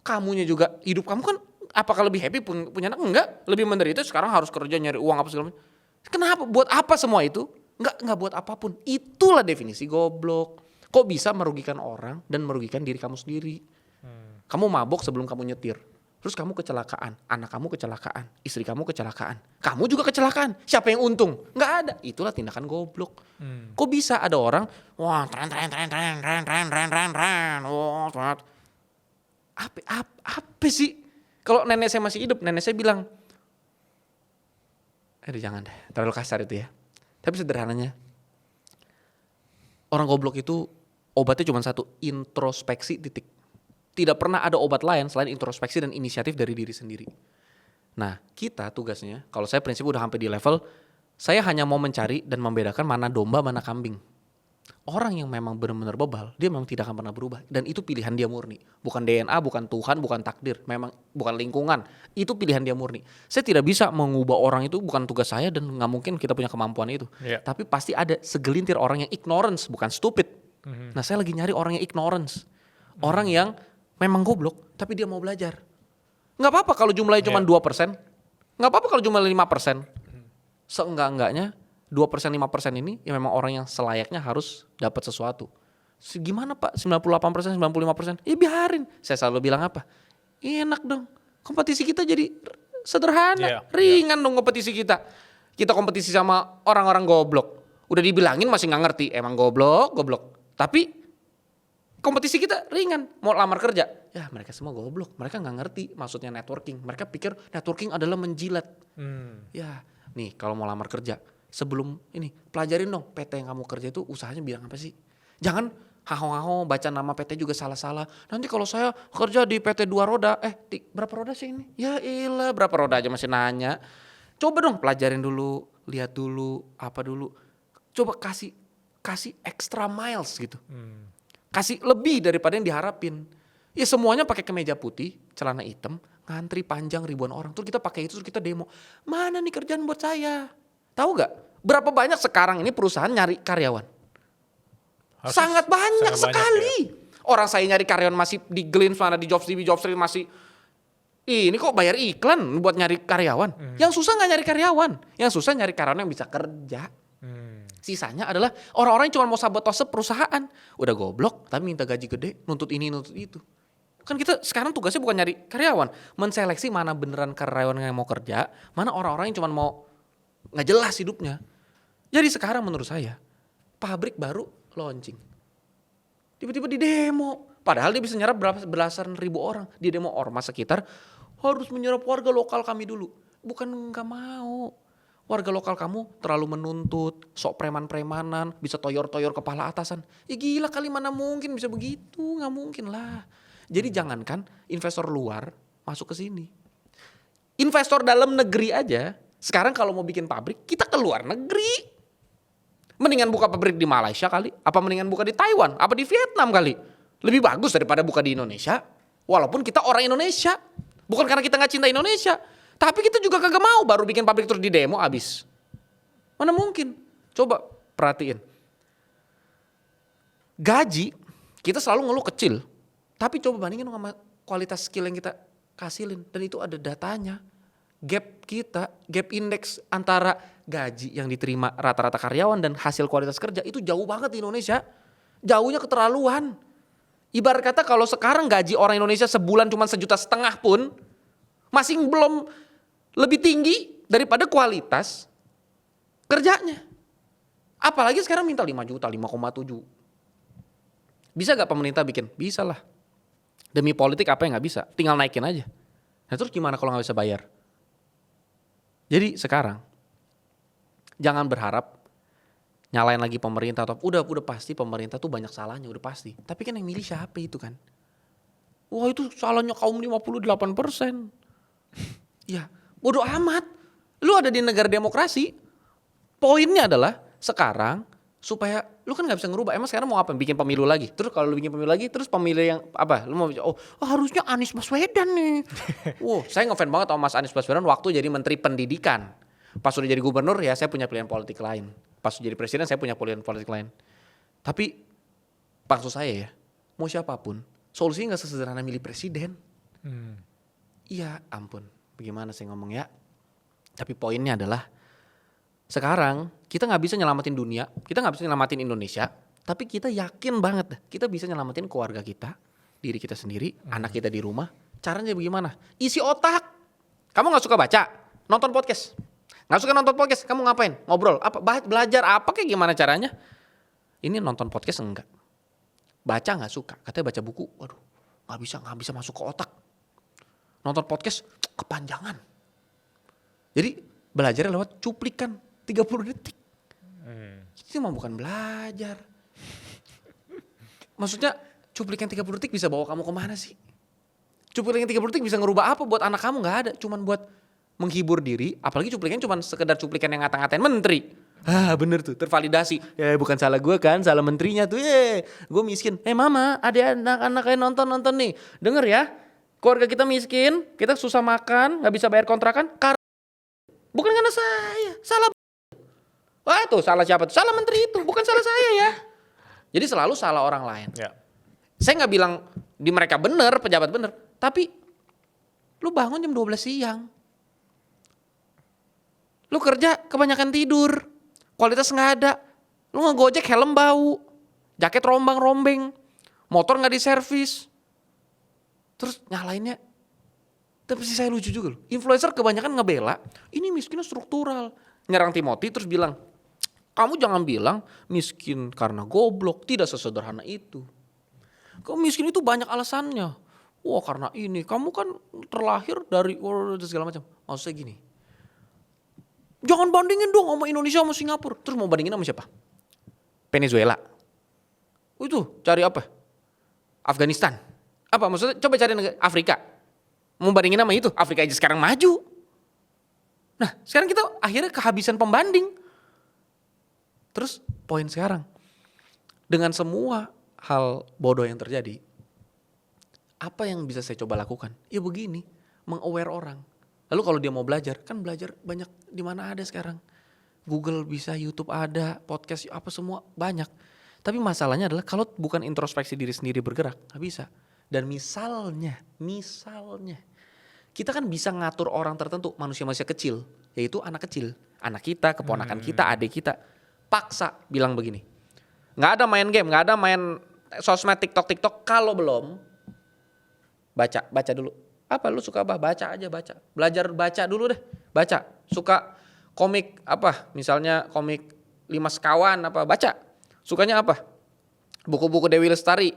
kamunya juga hidup kamu kan apakah lebih happy punya anak? Enggak, lebih menderita sekarang harus kerja nyari uang apa segala macam. Kenapa? Buat apa semua itu? Enggak buat apapun. Itulah definisi goblok. Kok bisa merugikan orang dan merugikan diri kamu sendiri? Kamu mabok sebelum kamu nyetir. Terus kamu kecelakaan, anak kamu kecelakaan, istri kamu kecelakaan. Kamu juga kecelakaan. Siapa yang untung? Enggak ada. Itulah tindakan goblok. Kok bisa ada orang, wah tren. Wah, apa sih? Kalau nenek saya masih hidup, nenek saya bilang, jangan deh, terlalu kasar itu ya. Tapi sederhananya, orang goblok itu obatnya cuma satu, introspeksi titik. Tidak pernah ada obat lain selain introspeksi dan inisiatif dari diri sendiri. Nah, kita tugasnya, kalau saya prinsip udah sampai di level, saya hanya mau mencari dan membedakan mana domba, mana kambing. Orang yang memang benar-benar bebal, dia memang tidak akan pernah berubah. Dan itu pilihan dia murni. Bukan DNA, bukan Tuhan, bukan takdir. Memang bukan lingkungan. Itu pilihan dia murni. Saya tidak bisa mengubah orang itu, bukan tugas saya dan gak mungkin kita punya kemampuan itu. Yeah. Tapi pasti ada segelintir orang yang ignorance, bukan stupid. Nah, saya lagi nyari orang yang ignorance. Orang yang memang goblok, tapi dia mau belajar. Gak apa-apa kalau jumlahnya cuma 2%. Gak apa-apa kalau jumlahnya 5%. Seenggak-enggaknya 2%, 5% ini ya memang orang yang selayaknya harus dapat sesuatu. Gimana Pak? 98%, 95%? Ya biarin. Saya selalu bilang apa? Enak dong. Kompetisi kita jadi sederhana. Ringan dong kompetisi kita. Kita kompetisi sama orang-orang goblok. Udah dibilangin masih gak ngerti. Emang goblok. Tapi kompetisi kita ringan, mau lamar kerja. Ya mereka semua goblok, mereka gak ngerti maksudnya networking. Mereka pikir networking adalah menjilat. Ya nih kalau mau lamar kerja, sebelum ini pelajarin dong PT yang kamu kerja itu usahanya bilang apa sih. Jangan haho-haho baca nama PT juga salah-salah. Nanti kalau saya kerja di PT 2 roda, berapa roda sih ini? Ya ilah berapa roda aja masih nanya. Coba dong pelajarin dulu, lihat dulu, apa dulu. Coba kasih extra miles gitu. Kasih lebih daripada yang diharapin. Ya semuanya pakai kemeja putih, celana hitam, ngantri panjang ribuan orang. Terus kita pakai itu, terus kita demo. Mana nih kerjaan buat saya? Tahu gak? Berapa banyak sekarang ini perusahaan nyari karyawan? Sangat banyak sekali. Ya. Orang saya nyari karyawan masih di Glints, mana di Jobstreet masih. Ini kok bayar iklan buat nyari karyawan? Yang susah gak nyari karyawan. Yang susah nyari karyawan yang bisa kerja. Sisanya adalah orang-orang yang cuma mau sabotase perusahaan. Udah goblok tapi minta gaji gede, nuntut ini, nuntut itu. Kan kita sekarang tugasnya bukan nyari karyawan. Menseleksi mana beneran karyawan yang mau kerja, mana orang-orang yang cuma mau nggak jelas hidupnya. Jadi sekarang menurut saya pabrik baru launching, tiba-tiba di demo. Padahal dia bisa nyerap belasan ribu orang. Di demo ormas sekitar harus menyerap warga lokal kami dulu. Bukan nggak mau. Warga lokal kamu terlalu menuntut, sok preman-premanan, bisa toyor-toyor kepala atasan. Ya gila kali, mana mungkin bisa begitu, nggak mungkin lah. Jadi jangankan investor luar masuk ke sini. Investor dalam negeri aja, sekarang kalau mau bikin pabrik, kita ke luar negeri. Mendingan buka pabrik di Malaysia kali, apa mendingan buka di Taiwan, apa di Vietnam kali. Lebih bagus daripada buka di Indonesia. Walaupun kita orang Indonesia, bukan karena kita nggak cinta Indonesia. Tapi kita juga kagak mau baru bikin pabrik terus di demo abis. Mana mungkin? Coba perhatiin. Gaji kita selalu ngeluh kecil. Tapi coba bandingin sama kualitas skill yang kita kasihin. Dan itu ada datanya. Gap kita, gap indeks antara gaji yang diterima rata-rata karyawan dan hasil kualitas kerja itu jauh banget di Indonesia. Jauhnya keterlaluan. Ibarat kata kalau sekarang gaji orang Indonesia sebulan cuma 1,5 juta pun masih belum lebih tinggi daripada kualitas kerjanya. Apalagi sekarang minta 5 juta, 5,7. Bisa gak pemerintah bikin? Bisa lah. Demi politik apa yang gak bisa? Tinggal naikin aja. Nah terus gimana kalau gak bisa bayar? Jadi sekarang jangan berharap nyalain lagi pemerintah atau udah pasti pemerintah tuh banyak salahnya, udah pasti. Tapi kan yang milih siapa itu kan? Wah itu salahnya kaum 58%. Ya bodoh amat. Lu ada di negara demokrasi. Poinnya adalah sekarang supaya lu kan gak bisa ngerubah. Emang sekarang mau apa? Bikin pemilu lagi. Terus kalau lu bikin pemilu lagi, terus pemilih yang apa? Lu mau harusnya Anies Baswedan nih. Saya ngefans banget sama Mas Anies Baswedan waktu jadi Menteri Pendidikan. Pas udah jadi gubernur ya saya punya pilihan politik lain. Pas jadi presiden saya punya pilihan politik lain. Tapi maksud saya ya, mau siapapun, solusinya gak sesederhana milih presiden. Iya ampun, bagaimana saya ngomong ya. Tapi poinnya adalah sekarang kita gak bisa nyelamatin dunia, kita gak bisa nyelamatin Indonesia. Tapi kita yakin banget kita bisa nyelamatin keluarga kita, diri kita sendiri, anak kita di rumah. Caranya bagaimana? Isi otak. Kamu gak suka baca? Nonton podcast. Gak suka nonton podcast, kamu ngapain? Ngobrol, apa? Belajar apa kayak gimana caranya? Ini nonton podcast enggak. Baca gak suka, katanya baca buku. Waduh, gak bisa masuk ke otak. Nonton podcast kepanjangan. Jadi belajarnya lewat cuplikan 30 detik. Itu mah bukan belajar. Maksudnya cuplikan 30 detik bisa bawa kamu kemana sih? Cuplikan 30 detik bisa ngerubah apa buat anak kamu? Gak ada, cuman buat menghibur diri. Apalagi cuplikan cuman sekedar cuplikan yang ngata-ngatain menteri. Bener tuh, tervalidasi. Ya bukan salah gue kan, salah menterinya tuh. Gue miskin. Mama, ada anak-anak kayak nonton nih. Denger ya, keluarga kita miskin, kita susah makan, gak bisa bayar kontrakan. Bukan karena saya, salah. Wah tuh salah siapa tuh? Salah menteri itu, bukan salah saya ya. Jadi selalu salah orang lain. Ya. Saya gak bilang di mereka bener, pejabat bener. Tapi lu bangun jam 12 siang. Lu kerja kebanyakan tidur. Kualitas gak ada. Lu ngegojek helm bau. Jaket rombang-rombeng. Motor gak diservis. Terus nyalainnya. Tapi saya lucu juga loh. Influencer kebanyakan ngebela. Ini miskinnya struktural. Nyerang Timothy terus bilang. Kamu jangan bilang miskin karena goblok. Tidak sesederhana itu. Kamu miskin itu banyak alasannya. Wah karena ini. Kamu kan terlahir dari segala macam. Maksud saya gini. Jangan bandingin dong sama Indonesia sama Singapura. Terus mau bandingin sama siapa? Venezuela. Itu cari apa? Afghanistan. Apa maksudnya? Coba cari negara Afrika. Mau bandingin sama itu? Afrika aja sekarang maju. Nah sekarang kita akhirnya kehabisan pembanding. Terus poin sekarang. Dengan semua hal bodoh yang terjadi. Apa yang bisa saya coba lakukan? Ya begini. Meng-aware orang. Lalu kalau dia mau belajar, kan belajar banyak di mana ada sekarang. Google bisa, YouTube ada, podcast apa semua banyak. Tapi masalahnya adalah kalau bukan introspeksi diri sendiri bergerak, nggak bisa. Dan misalnya, kita kan bisa ngatur orang tertentu, manusia-manusia kecil, yaitu anak kecil. Anak kita, keponakan kita, adik kita. Paksa bilang begini, nggak ada main game, nggak ada main sosmed, TikTok, kalau belum, baca dulu. Apa lu suka apa? Baca aja, baca. Belajar baca dulu deh. Baca. Suka komik apa? Misalnya komik 5 Sekawan apa? Baca. Sukanya apa? Buku-buku Dewi Lestari.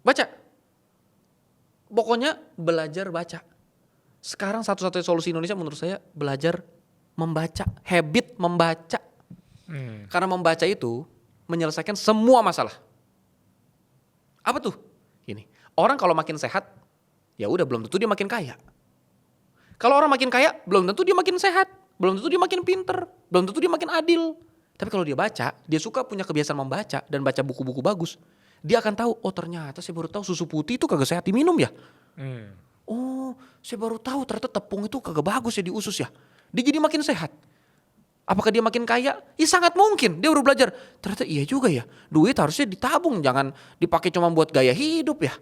Baca. Pokoknya belajar baca. Sekarang satu-satunya solusi Indonesia menurut saya belajar membaca. Habit membaca. Karena membaca itu menyelesaikan semua masalah. Apa tuh? Gini, orang kalau makin sehat, ya udah belum tentu dia makin kaya. Kalau orang makin kaya, belum tentu dia makin sehat, belum tentu dia makin pinter, belum tentu dia makin adil. Tapi kalau dia baca, dia suka punya kebiasaan membaca dan baca buku-buku bagus, dia akan tahu, oh ternyata saya baru tahu susu putih itu kagak sehat diminum ya. Oh, saya baru tahu ternyata tepung itu kagak bagus ya di usus ya. Dia jadi makin sehat. Apakah dia makin kaya? Ya sangat mungkin. Dia baru belajar. Ternyata iya juga ya. Duit harusnya ditabung, jangan dipakai cuma buat gaya hidup ya.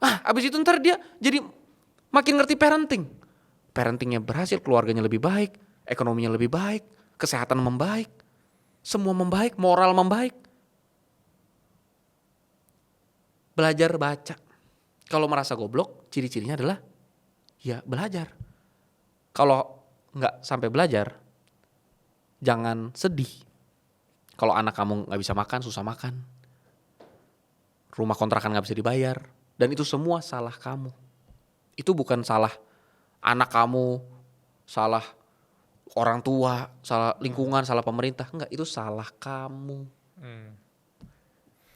Abis itu ntar dia jadi makin ngerti parenting. Parentingnya berhasil, keluarganya lebih baik, ekonominya lebih baik, kesehatan membaik, semua membaik, moral membaik. Belajar baca. Kalau merasa goblok, ciri-cirinya adalah ya belajar. Kalau nggak sampai belajar, jangan sedih. Kalau anak kamu nggak bisa makan, susah makan. Rumah kontrakan nggak bisa dibayar. Dan itu semua salah kamu. Itu bukan salah anak kamu, salah orang tua, salah lingkungan, salah pemerintah. Enggak, itu salah kamu.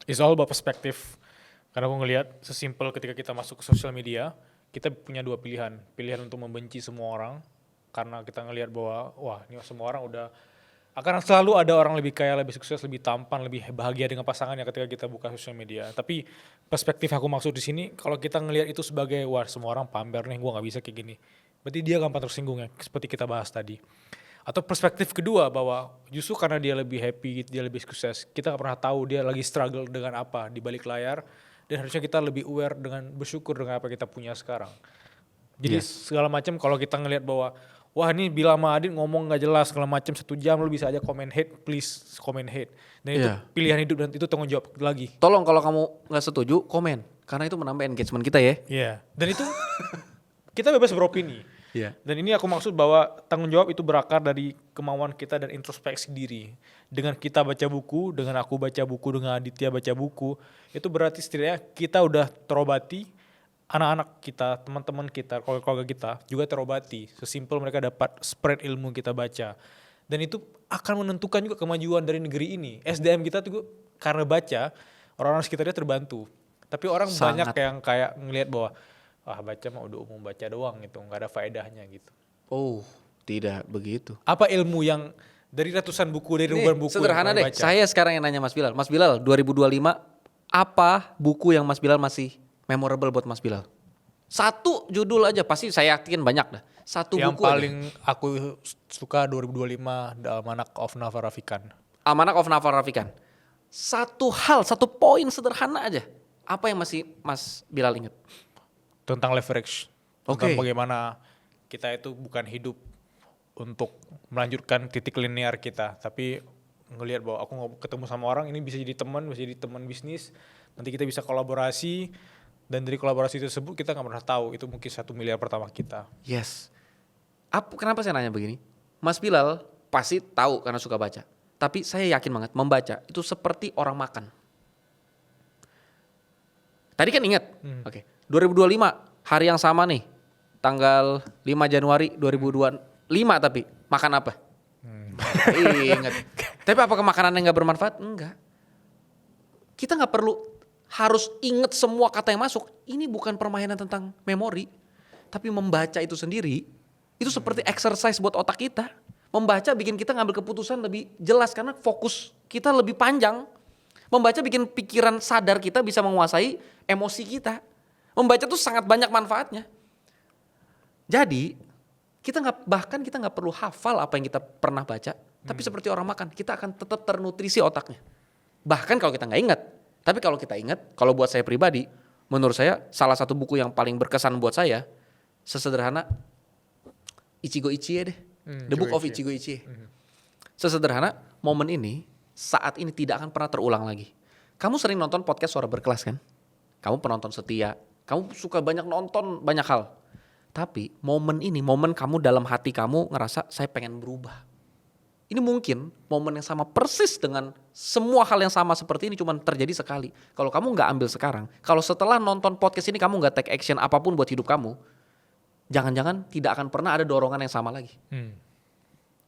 It's all about perspective. Karena aku ngelihat sesimpel ketika kita masuk ke sosial media, kita punya dua pilihan. Pilihan untuk membenci semua orang, karena kita ngelihat bahwa wah ini semua orang udah, akan selalu ada orang lebih kaya, lebih sukses, lebih tampan, lebih bahagia dengan pasangannya ketika kita buka sosial media. Tapi perspektif aku maksud di sini, kalau kita ngelihat itu sebagai wah semua orang pamer nih, gue nggak bisa kayak gini. Berarti dia gampang tersinggung ya, seperti kita bahas tadi. Atau perspektif kedua bahwa justru karena dia lebih happy, dia lebih sukses, kita nggak pernah tahu dia lagi struggle dengan apa di balik layar, dan harusnya kita lebih aware dengan bersyukur dengan apa kita punya sekarang. Jadi segala macam kalau kita ngelihat bahwa wah ini Bila sama Adit ngomong gak jelas segala macam 1 jam, lu bisa aja comment hate, please comment hate. Dan itu pilihan hidup dan itu tanggung jawab lagi. Tolong kalau kamu nggak setuju, komen. Karena itu menambah engagement kita ya. Iya. Dan itu kita bebas beropini. Iya. Dan ini aku maksud bahwa tanggung jawab itu berakar dari kemauan kita dan introspeksi diri. Dengan kita baca buku, dengan aku baca buku, dengan Aditya baca buku, itu berarti setidaknya kita udah terobati, anak-anak kita, teman-teman kita, keluarga kita juga terobati. Sesimpel mereka dapat spread ilmu kita baca. Dan itu akan menentukan juga kemajuan dari negeri ini. SDM kita tuh karena baca, orang-orang sekitarnya terbantu. Tapi orang banyak yang kayak ngelihat bahwa wah baca mah udah umum baca doang gitu, nggak ada faedahnya gitu. Oh, tidak begitu. Apa ilmu yang dari ratusan buku, dari ribuan buku sederhana yang deh, baca? saya sekarang yang nanya Mas Bilal. Mas Bilal, 2025, apa buku yang Mas Bilal masih memorable buat Mas Bilal? Satu judul aja, pasti saya yakin banyak dah. Satu Yang buku paling aja. aku suka 2025, The Almanac of Naval Ravikant. Almanac of Naval Ravikant. Satu hal, satu poin sederhana aja. Apa yang masih Mas Bilal ingat? Tentang leverage. Oke. Tentang bagaimana kita itu bukan hidup untuk melanjutkan titik linear kita, tapi ngelihat bahwa aku ketemu sama orang ini bisa jadi teman bisnis, nanti kita bisa kolaborasi, dan dari kolaborasi tersebut kita nggak pernah tahu itu mungkin 1 miliar pertama kita. Yes. Kenapa saya nanya begini? Mas Bilal pasti tahu karena suka baca. Tapi saya yakin banget membaca itu seperti orang makan. Tadi kan ingat, oke. 2025 hari yang sama nih, tanggal 5 Januari 2025 tapi makan apa? Ingat. Tapi apakah makanan yang nggak bermanfaat? Enggak. Kita nggak perlu harus ingat semua kata yang masuk. Ini bukan permainan tentang memori, tapi membaca itu sendiri itu seperti exercise buat otak kita. Membaca bikin kita ngambil keputusan lebih jelas karena fokus kita lebih panjang. Membaca bikin pikiran sadar kita bisa menguasai emosi kita. Membaca tuh sangat banyak manfaatnya. Jadi kita nggak perlu hafal apa yang kita pernah baca, tapi seperti orang makan, kita akan tetap ternutrisi otaknya. Bahkan kalau kita nggak ingat, tapi kalau kita ingat, kalau buat saya pribadi, menurut saya salah satu buku yang paling berkesan buat saya, sesederhana Ichigo Ichie deh, The Book of Ichigo Ichie. Sesederhana momen ini, saat ini tidak akan pernah terulang lagi. Kamu sering nonton podcast Suara Berkelas kan? Kamu penonton setia, kamu suka banyak nonton banyak hal. Tapi momen ini, momen kamu dalam hati kamu ngerasa saya pengen berubah. Ini mungkin momen yang sama persis dengan semua hal yang sama seperti ini cuman terjadi sekali. Kalau kamu nggak ambil sekarang, kalau setelah nonton podcast ini kamu nggak take action apapun buat hidup kamu, jangan-jangan tidak akan pernah ada dorongan yang sama lagi.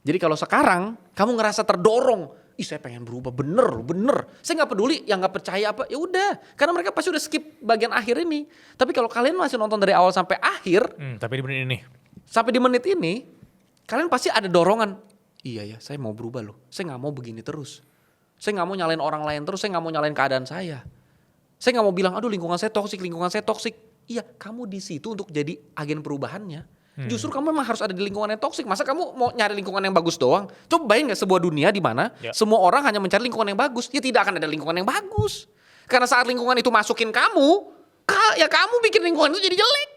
Jadi kalau sekarang kamu ngerasa terdorong, ih saya pengen berubah, bener. Saya nggak peduli yang nggak percaya apa, ya udah. Karena mereka pasti udah skip bagian akhir ini. Tapi kalau kalian masih nonton dari awal sampai akhir, Tapi di menit ini. sampai di menit ini, kalian pasti ada dorongan. Iya ya, saya mau berubah loh. Saya nggak mau begini terus. Saya nggak mau nyalain orang lain terus. Saya nggak mau nyalain keadaan saya. Saya nggak mau bilang, aduh lingkungan saya toksik. Iya, kamu di situ untuk jadi agen perubahannya. Justru kamu memang harus ada di lingkungan yang toksik. Masa kamu mau nyari lingkungan yang bagus doang? Coba bayangin nggak sebuah dunia di mana semua orang hanya mencari lingkungan yang bagus? Ya tidak akan ada lingkungan yang bagus. Karena saat lingkungan itu masukin kamu, ya kamu bikin lingkungan itu jadi jelek.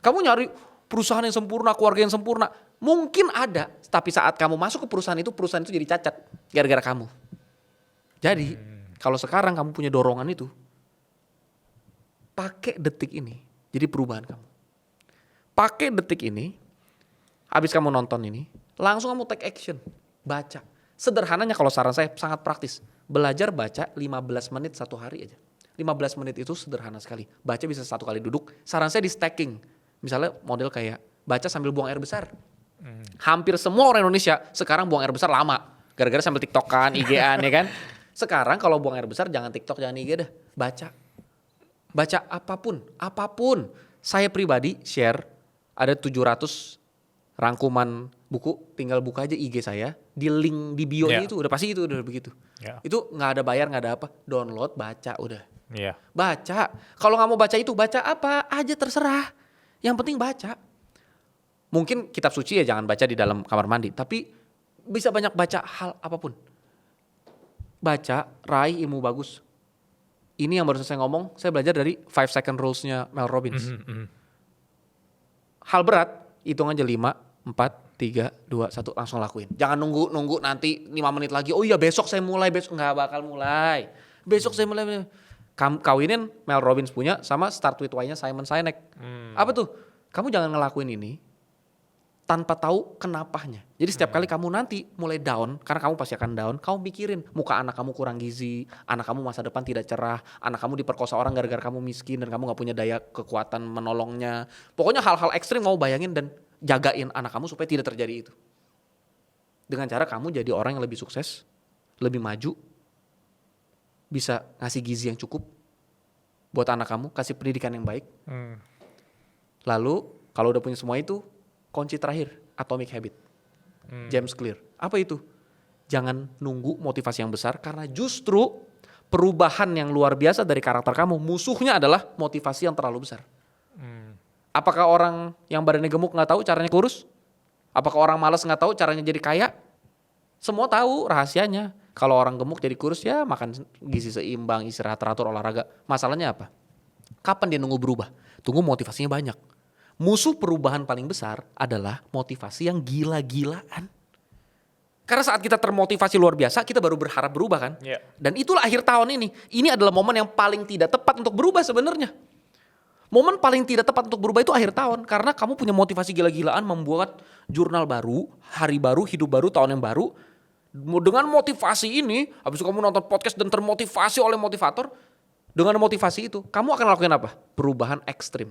Kamu nyari perusahaan yang sempurna, keluarga yang sempurna. Mungkin ada, tapi saat kamu masuk ke perusahaan itu jadi cacat gara-gara kamu. Jadi, kalau sekarang kamu punya dorongan itu, pakai detik ini jadi perubahan kamu. Pakai detik ini, habis kamu nonton ini, langsung kamu take action, baca. Sederhananya kalau saran saya sangat praktis. Belajar baca 15 menit satu hari aja. 15 menit itu sederhana sekali. Baca bisa satu kali duduk. Saran saya di stacking. Misalnya model kayak baca sambil buang air besar. Hampir semua orang Indonesia sekarang buang air besar lama. Gara-gara sambil TikTok-an, IG-an ya kan. Sekarang kalau buang air besar jangan TikTok, jangan IG dah. Baca. Baca apapun. Saya pribadi share ada 700 rangkuman buku, tinggal buka aja IG saya. Di link di bio-nya itu udah pasti itu udah begitu. Itu nggak ada bayar, nggak ada apa. Download, baca udah. Baca. Kalau nggak mau baca itu, baca apa aja terserah. Yang penting baca. Mungkin kitab suci ya jangan baca di dalam kamar mandi. Tapi bisa banyak baca hal apapun. Baca, raih ilmu bagus. Ini yang baru saya ngomong, saya belajar dari 5 second rules-nya Mel Robbins. Hal berat, hitung aja 5, 4, 3, 2, 1, langsung lakuin. Jangan nunggu nanti 5 menit lagi. Oh iya besok saya mulai, besok nggak bakal mulai. Besok saya mulai. Kawinin Mel Robbins punya sama Start With Why-nya Simon Sinek. Apa tuh? Kamu jangan ngelakuin ini tanpa tahu kenapanya. Jadi setiap kali kamu nanti mulai down, karena kamu pasti akan down, kamu mikirin muka anak kamu kurang gizi, anak kamu masa depan tidak cerah, anak kamu diperkosa orang gara-gara kamu miskin dan kamu gak punya daya kekuatan menolongnya. Pokoknya hal-hal ekstrim mau bayangin dan jagain anak kamu supaya tidak terjadi itu. Dengan cara kamu jadi orang yang lebih sukses, lebih maju, bisa ngasih gizi yang cukup buat anak kamu, kasih pendidikan yang baik. Lalu kalau udah punya semua itu, kunci terakhir, Atomic Habit. James Clear. Apa itu? Jangan nunggu motivasi yang besar karena justru perubahan yang luar biasa dari karakter kamu, musuhnya adalah motivasi yang terlalu besar. Apakah orang yang badannya gemuk gak tahu caranya kurus? Apakah orang malas gak tahu caranya jadi kaya? Semua tahu rahasianya. Kalau orang gemuk jadi kurus ya makan gizi seimbang, istirahat teratur, olahraga. Masalahnya apa? Kapan dia nunggu berubah? Tunggu motivasinya banyak. Musuh perubahan paling besar adalah motivasi yang gila-gilaan. Karena saat kita termotivasi luar biasa, kita baru berharap berubah kan? Dan itulah akhir tahun ini. Ini adalah momen yang paling tidak tepat untuk berubah sebenarnya. Momen paling tidak tepat untuk berubah itu akhir tahun. Karena kamu punya motivasi gila-gilaan membuat jurnal baru, hari baru, hidup baru, tahun yang baru. Dengan motivasi ini, habis itu kamu nonton podcast dan termotivasi oleh motivator. Dengan motivasi itu, kamu akan lakukan apa? Perubahan ekstrim.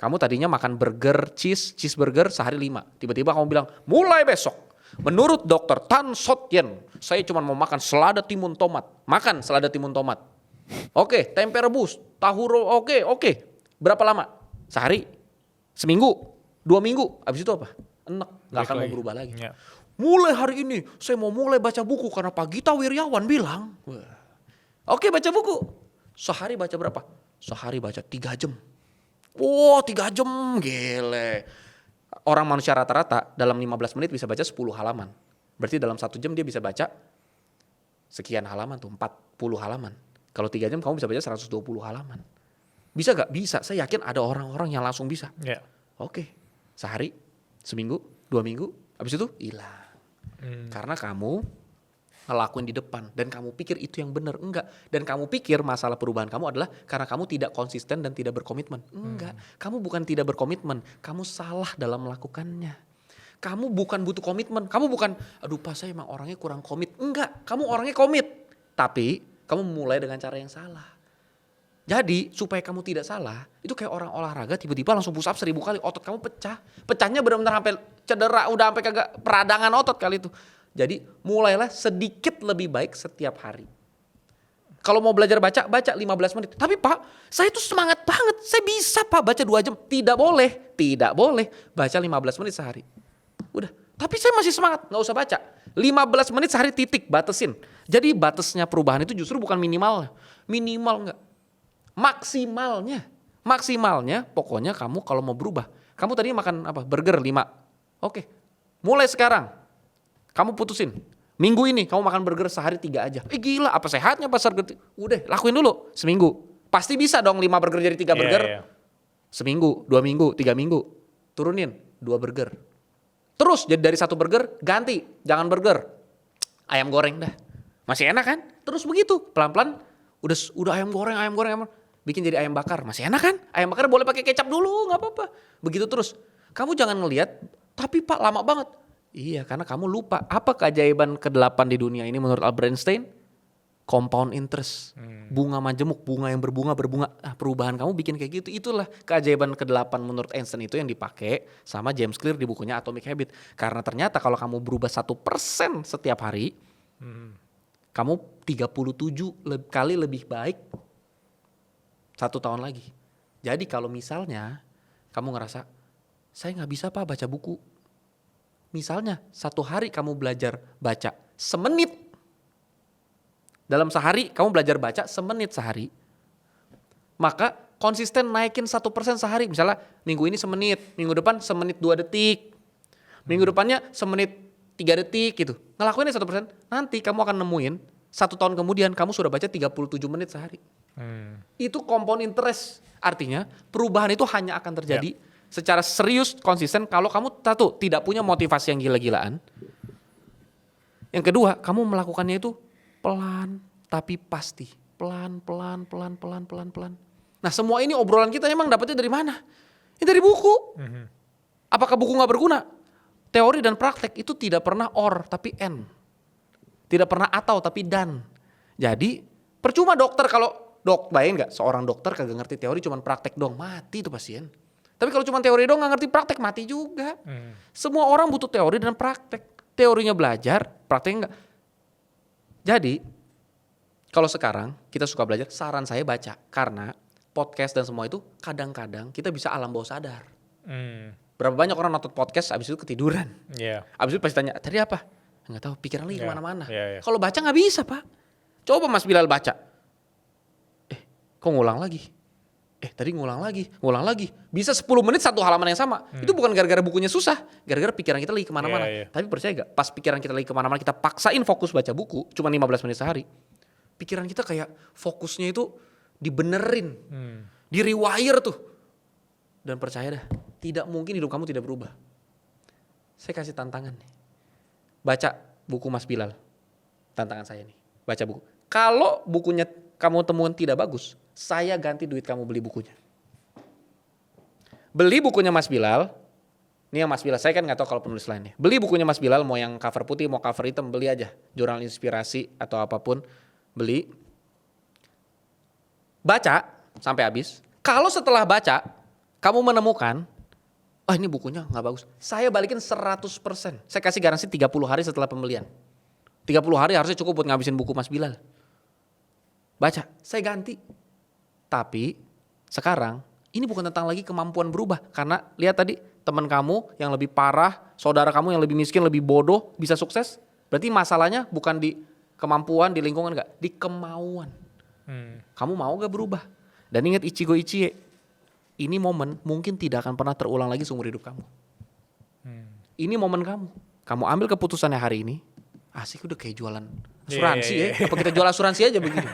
Kamu tadinya makan burger, cheeseburger sehari 5. Tiba-tiba kamu bilang, mulai besok. Menurut dokter Tan Sot Yen, saya cuma mau makan selada timun tomat. Makan selada timun tomat. Oke, tempe rebus, tahu oke. Berapa lama? Sehari? Seminggu? 2 minggu? Abis itu apa? Enak, gak akan mau berubah lagi. Mulai hari ini, saya mau mulai baca buku karena Pak Gita Wirjawan bilang. Oke, baca buku. Sehari baca berapa? Sehari baca 3 jam. 3 jam, gile. Orang manusia rata-rata dalam 15 menit bisa baca 10 halaman. Berarti dalam 1 jam dia bisa baca sekian halaman tuh, 40 halaman. Kalau 3 jam kamu bisa baca 120 halaman. Bisa gak? Bisa. Saya yakin ada orang-orang yang langsung bisa. Oke, sehari, seminggu, 2 minggu, habis itu hilang. Karena kamu ngelakuin di depan dan kamu pikir itu yang benar. Enggak. Dan kamu pikir masalah perubahan kamu adalah karena kamu tidak konsisten dan tidak berkomitmen. Enggak. Kamu bukan tidak berkomitmen, kamu salah dalam melakukannya. Kamu bukan butuh komitmen, kamu bukan aduh Pak saya emang orangnya kurang komit. Enggak, kamu orangnya komit. Tapi kamu mulai dengan cara yang salah. Jadi supaya kamu tidak salah, itu kayak orang olahraga tiba-tiba langsung push up 1000 kali, otot kamu pecah. Pecahnya benar-benar sampai cedera, udah sampai kagak peradangan otot kali itu. Jadi mulailah sedikit lebih baik setiap hari. Kalau mau belajar baca 15 menit. Tapi Pak, saya itu semangat banget, saya bisa Pak baca 2 jam. Tidak boleh baca 15 menit sehari. Udah, tapi saya masih semangat, gak usah baca. 15 menit sehari titik, batasin. Jadi batasnya perubahan itu justru bukan minimal enggak. Maksimalnya pokoknya kamu kalau mau berubah. Kamu tadi makan apa? Burger 5. Oke. Mulai sekarang kamu putusin. Minggu ini kamu makan burger sehari 3 aja. Gila, apa sehatnya pasar gede? Udah, lakuin dulu seminggu. Pasti bisa dong 5 burger jadi 3 burger. Yeah. Seminggu, 2 minggu, 3 minggu. Turunin 2 burger. Terus jadi dari 1 burger ganti, jangan burger. Ayam goreng dah. Masih enak kan? Terus begitu, pelan-pelan udah ayam goreng. Bikin jadi ayam bakar, masih enak kan? Ayam bakar boleh pakai kecap dulu, nggak apa-apa. Begitu terus. Kamu jangan ngelihat, tapi Pak lama banget. Iya, karena kamu lupa apa keajaiban ke-8 di dunia ini menurut Albert Einstein? Compound interest, bunga majemuk, bunga yang berbunga. Perubahan kamu bikin kayak gitu. Itulah keajaiban ke-8 menurut Einstein itu yang dipakai sama James Clear di bukunya Atomic Habit. Karena ternyata kalau kamu berubah 1% setiap hari, kamu 37 kali lebih baik 1 tahun lagi. Jadi kalau misalnya kamu ngerasa, saya gak bisa Pak baca buku. Misalnya 1 hari kamu belajar baca semenit. Dalam sehari kamu belajar baca semenit sehari. Maka konsisten naikin 1% sehari. Misalnya minggu ini semenit, minggu depan semenit 2 detik. Minggu depannya semenit 3 detik gitu. Ngelakuinnya 1%, nanti kamu akan nemuin 1 tahun kemudian kamu sudah baca 37 menit sehari. Itu compound interest. Artinya perubahan itu hanya akan terjadi secara serius, konsisten kalau kamu tidak punya motivasi yang gila-gilaan. Yang kedua, kamu melakukannya itu pelan tapi pasti. Pelan. Nah semua ini obrolan kita emang dapetnya dari mana? Ini dari buku. Apakah buku gak berguna? Teori dan praktek itu tidak pernah or tapi and. Tidak pernah atau tapi dan. Jadi percuma dokter kalau bayangin gak seorang dokter kagak ngerti teori cuman praktek dong, mati tuh pasien. Tapi kalau cuma teori dong gak ngerti praktek, mati juga. Semua orang butuh teori dan praktek. Teorinya belajar, prakteknya enggak. Jadi kalau sekarang kita suka belajar, saran saya baca. Karena podcast dan semua itu kadang-kadang kita bisa alam bawah sadar. Berapa banyak orang nonton podcast abis itu ketiduran. Abis itu pasti tanya, tadi apa? Nggak tahu, pikiran lagi kemana-mana. Kalau baca nggak bisa Pak. Coba Mas Bilal baca. Kok ngulang lagi? Tadi ngulang lagi. Bisa 10 menit 1 halaman yang sama. Itu bukan gara-gara bukunya susah. Gara-gara pikiran kita lagi kemana-mana. Tapi percaya gak? Pas pikiran kita lagi kemana-mana, kita paksain fokus baca buku. Cuma 15 menit sehari. Pikiran kita kayak fokusnya itu dibenerin. Di-rewire tuh. Dan percaya dah, tidak mungkin hidup kamu tidak berubah. Saya kasih tantangan nih. Baca buku Mas Bilal. Tantangan saya nih. Baca buku. Kalau bukunya kamu temukan tidak bagus, saya ganti duit kamu beli bukunya. Beli bukunya Mas Bilal. Ini yang Mas Bilal, saya kan gak tahu kalau penulis lainnya. Beli bukunya Mas Bilal, mau yang cover putih, mau cover hitam, beli aja. Jurnal inspirasi atau apapun, beli. Baca sampai habis. Kalau setelah baca, kamu menemukan, ini bukunya gak bagus. Saya balikin 100%. Saya kasih garansi 30 hari setelah pembelian. 30 hari harusnya cukup buat ngabisin buku Mas Bilal. Baca, saya ganti. Tapi sekarang ini bukan tentang lagi kemampuan berubah. Karena lihat tadi teman kamu yang lebih parah, saudara kamu yang lebih miskin, lebih bodoh bisa sukses. Berarti masalahnya bukan di kemampuan, di lingkungan enggak, di kemauan. Kamu mau gak berubah? Dan ingat Ichigo Ichie, ini momen mungkin tidak akan pernah terulang lagi seumur hidup kamu. Ini momen kamu. Kamu ambil keputusannya hari ini, asik udah kayak jualan asuransi ya. Apa kita jual asuransi aja begini?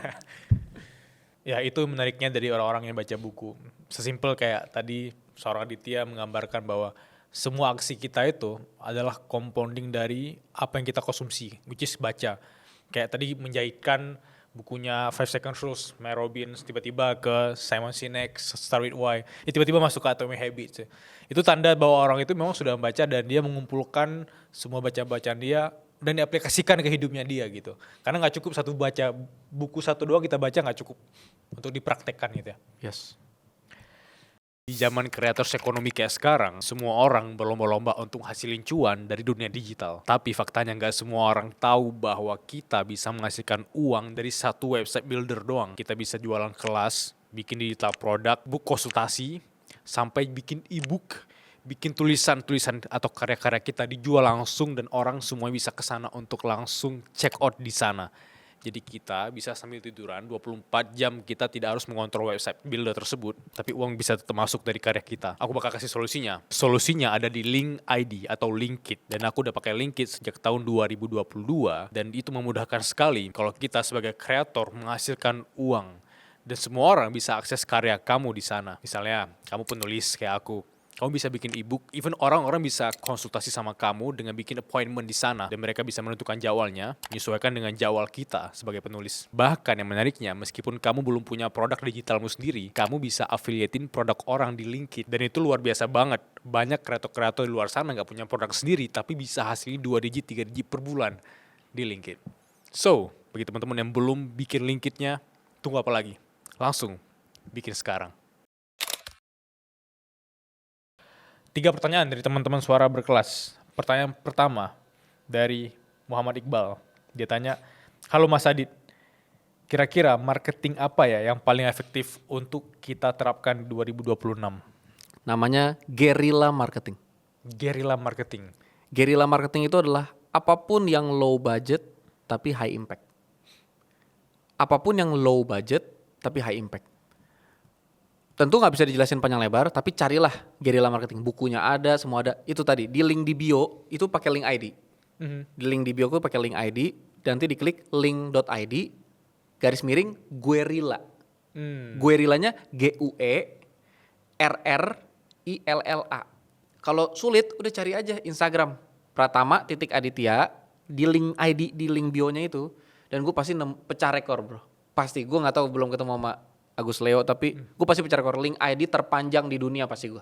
Ya itu menariknya dari orang-orang yang baca buku. Sesimpel kayak tadi seorang Aditya menggambarkan bahwa semua aksi kita itu adalah compounding dari apa yang kita konsumsi, which is baca. Kayak tadi menjahitkan bukunya 5 Second Rules, Mel Robbins, tiba-tiba ke Simon Sinek, Start With Why, tiba-tiba masuk ke Atomic Habits. Itu tanda bahwa orang itu memang sudah membaca dan dia mengumpulkan semua bacaan dia dan diaplikasikan ke hidupnya dia gitu. Karena nggak cukup baca buku satu doang kita baca, nggak cukup untuk dipraktekkan gitu ya. Yes. Di zaman kreator ekonomi kayak sekarang, semua orang berlomba-lomba untuk hasilin cuan dari dunia digital. Tapi faktanya nggak semua orang tahu bahwa kita bisa menghasilkan uang dari satu website builder doang. Kita bisa jualan kelas, bikin digital produk, book konsultasi, sampai bikin e-book, bikin tulisan-tulisan atau karya-karya kita dijual langsung dan orang semua bisa ke sana untuk langsung check out di sana. Jadi kita bisa sambil tiduran 24 jam kita tidak harus mengontrol website builder tersebut, tapi uang bisa tetap masuk dari karya kita. Aku bakal kasih solusinya. Solusinya ada di Link ID atau Linkit dan aku udah pakai Linkit sejak tahun 2022 dan itu memudahkan sekali kalau kita sebagai kreator menghasilkan uang dan semua orang bisa akses karya kamu di sana. Misalnya kamu penulis kayak aku. Kamu bisa bikin e-book, even orang-orang bisa konsultasi sama kamu dengan bikin appointment di sana. Dan mereka bisa menentukan jadwalnya, menyesuaikan dengan jadwal kita sebagai penulis. Bahkan yang menariknya, meskipun kamu belum punya produk digitalmu sendiri, kamu bisa affiliatein produk orang di Linkit. Dan itu luar biasa banget. Banyak kreator-kreator di luar sana nggak punya produk sendiri, tapi bisa hasilin 2 digit, 3 digit per bulan di Linkit. So, bagi teman-teman yang belum bikin Linkitnya, tunggu apa lagi? Langsung bikin sekarang. 3 pertanyaan dari teman-teman suara berkelas. Pertanyaan pertama dari Muhammad Iqbal. Dia tanya, halo Mas Adit, kira-kira marketing apa ya yang paling efektif untuk kita terapkan 2026? Namanya guerrilla marketing. Guerrilla marketing. Guerrilla marketing itu adalah apapun yang low budget tapi high impact. Apapun yang low budget tapi high impact. Tentu nggak bisa dijelasin panjang lebar, tapi carilah guerrilla marketing. Bukunya ada, semua ada. Itu tadi, di link di bio, itu pakai link ID. Di link di bio itu pakai link ID, nanti diklik link.id, garis miring, guerrilla. Guerrillanya GUERRILLA. Kalau sulit, udah cari aja Instagram. Pratama.aditya, di link ID, di link bio-nya itu. Dan gue pasti pecah rekor bro. Pasti, gue gak tahu belum ketemu sama Agus Leo, tapi gue pasti pecah rekor. Link ID terpanjang di dunia pasti gue.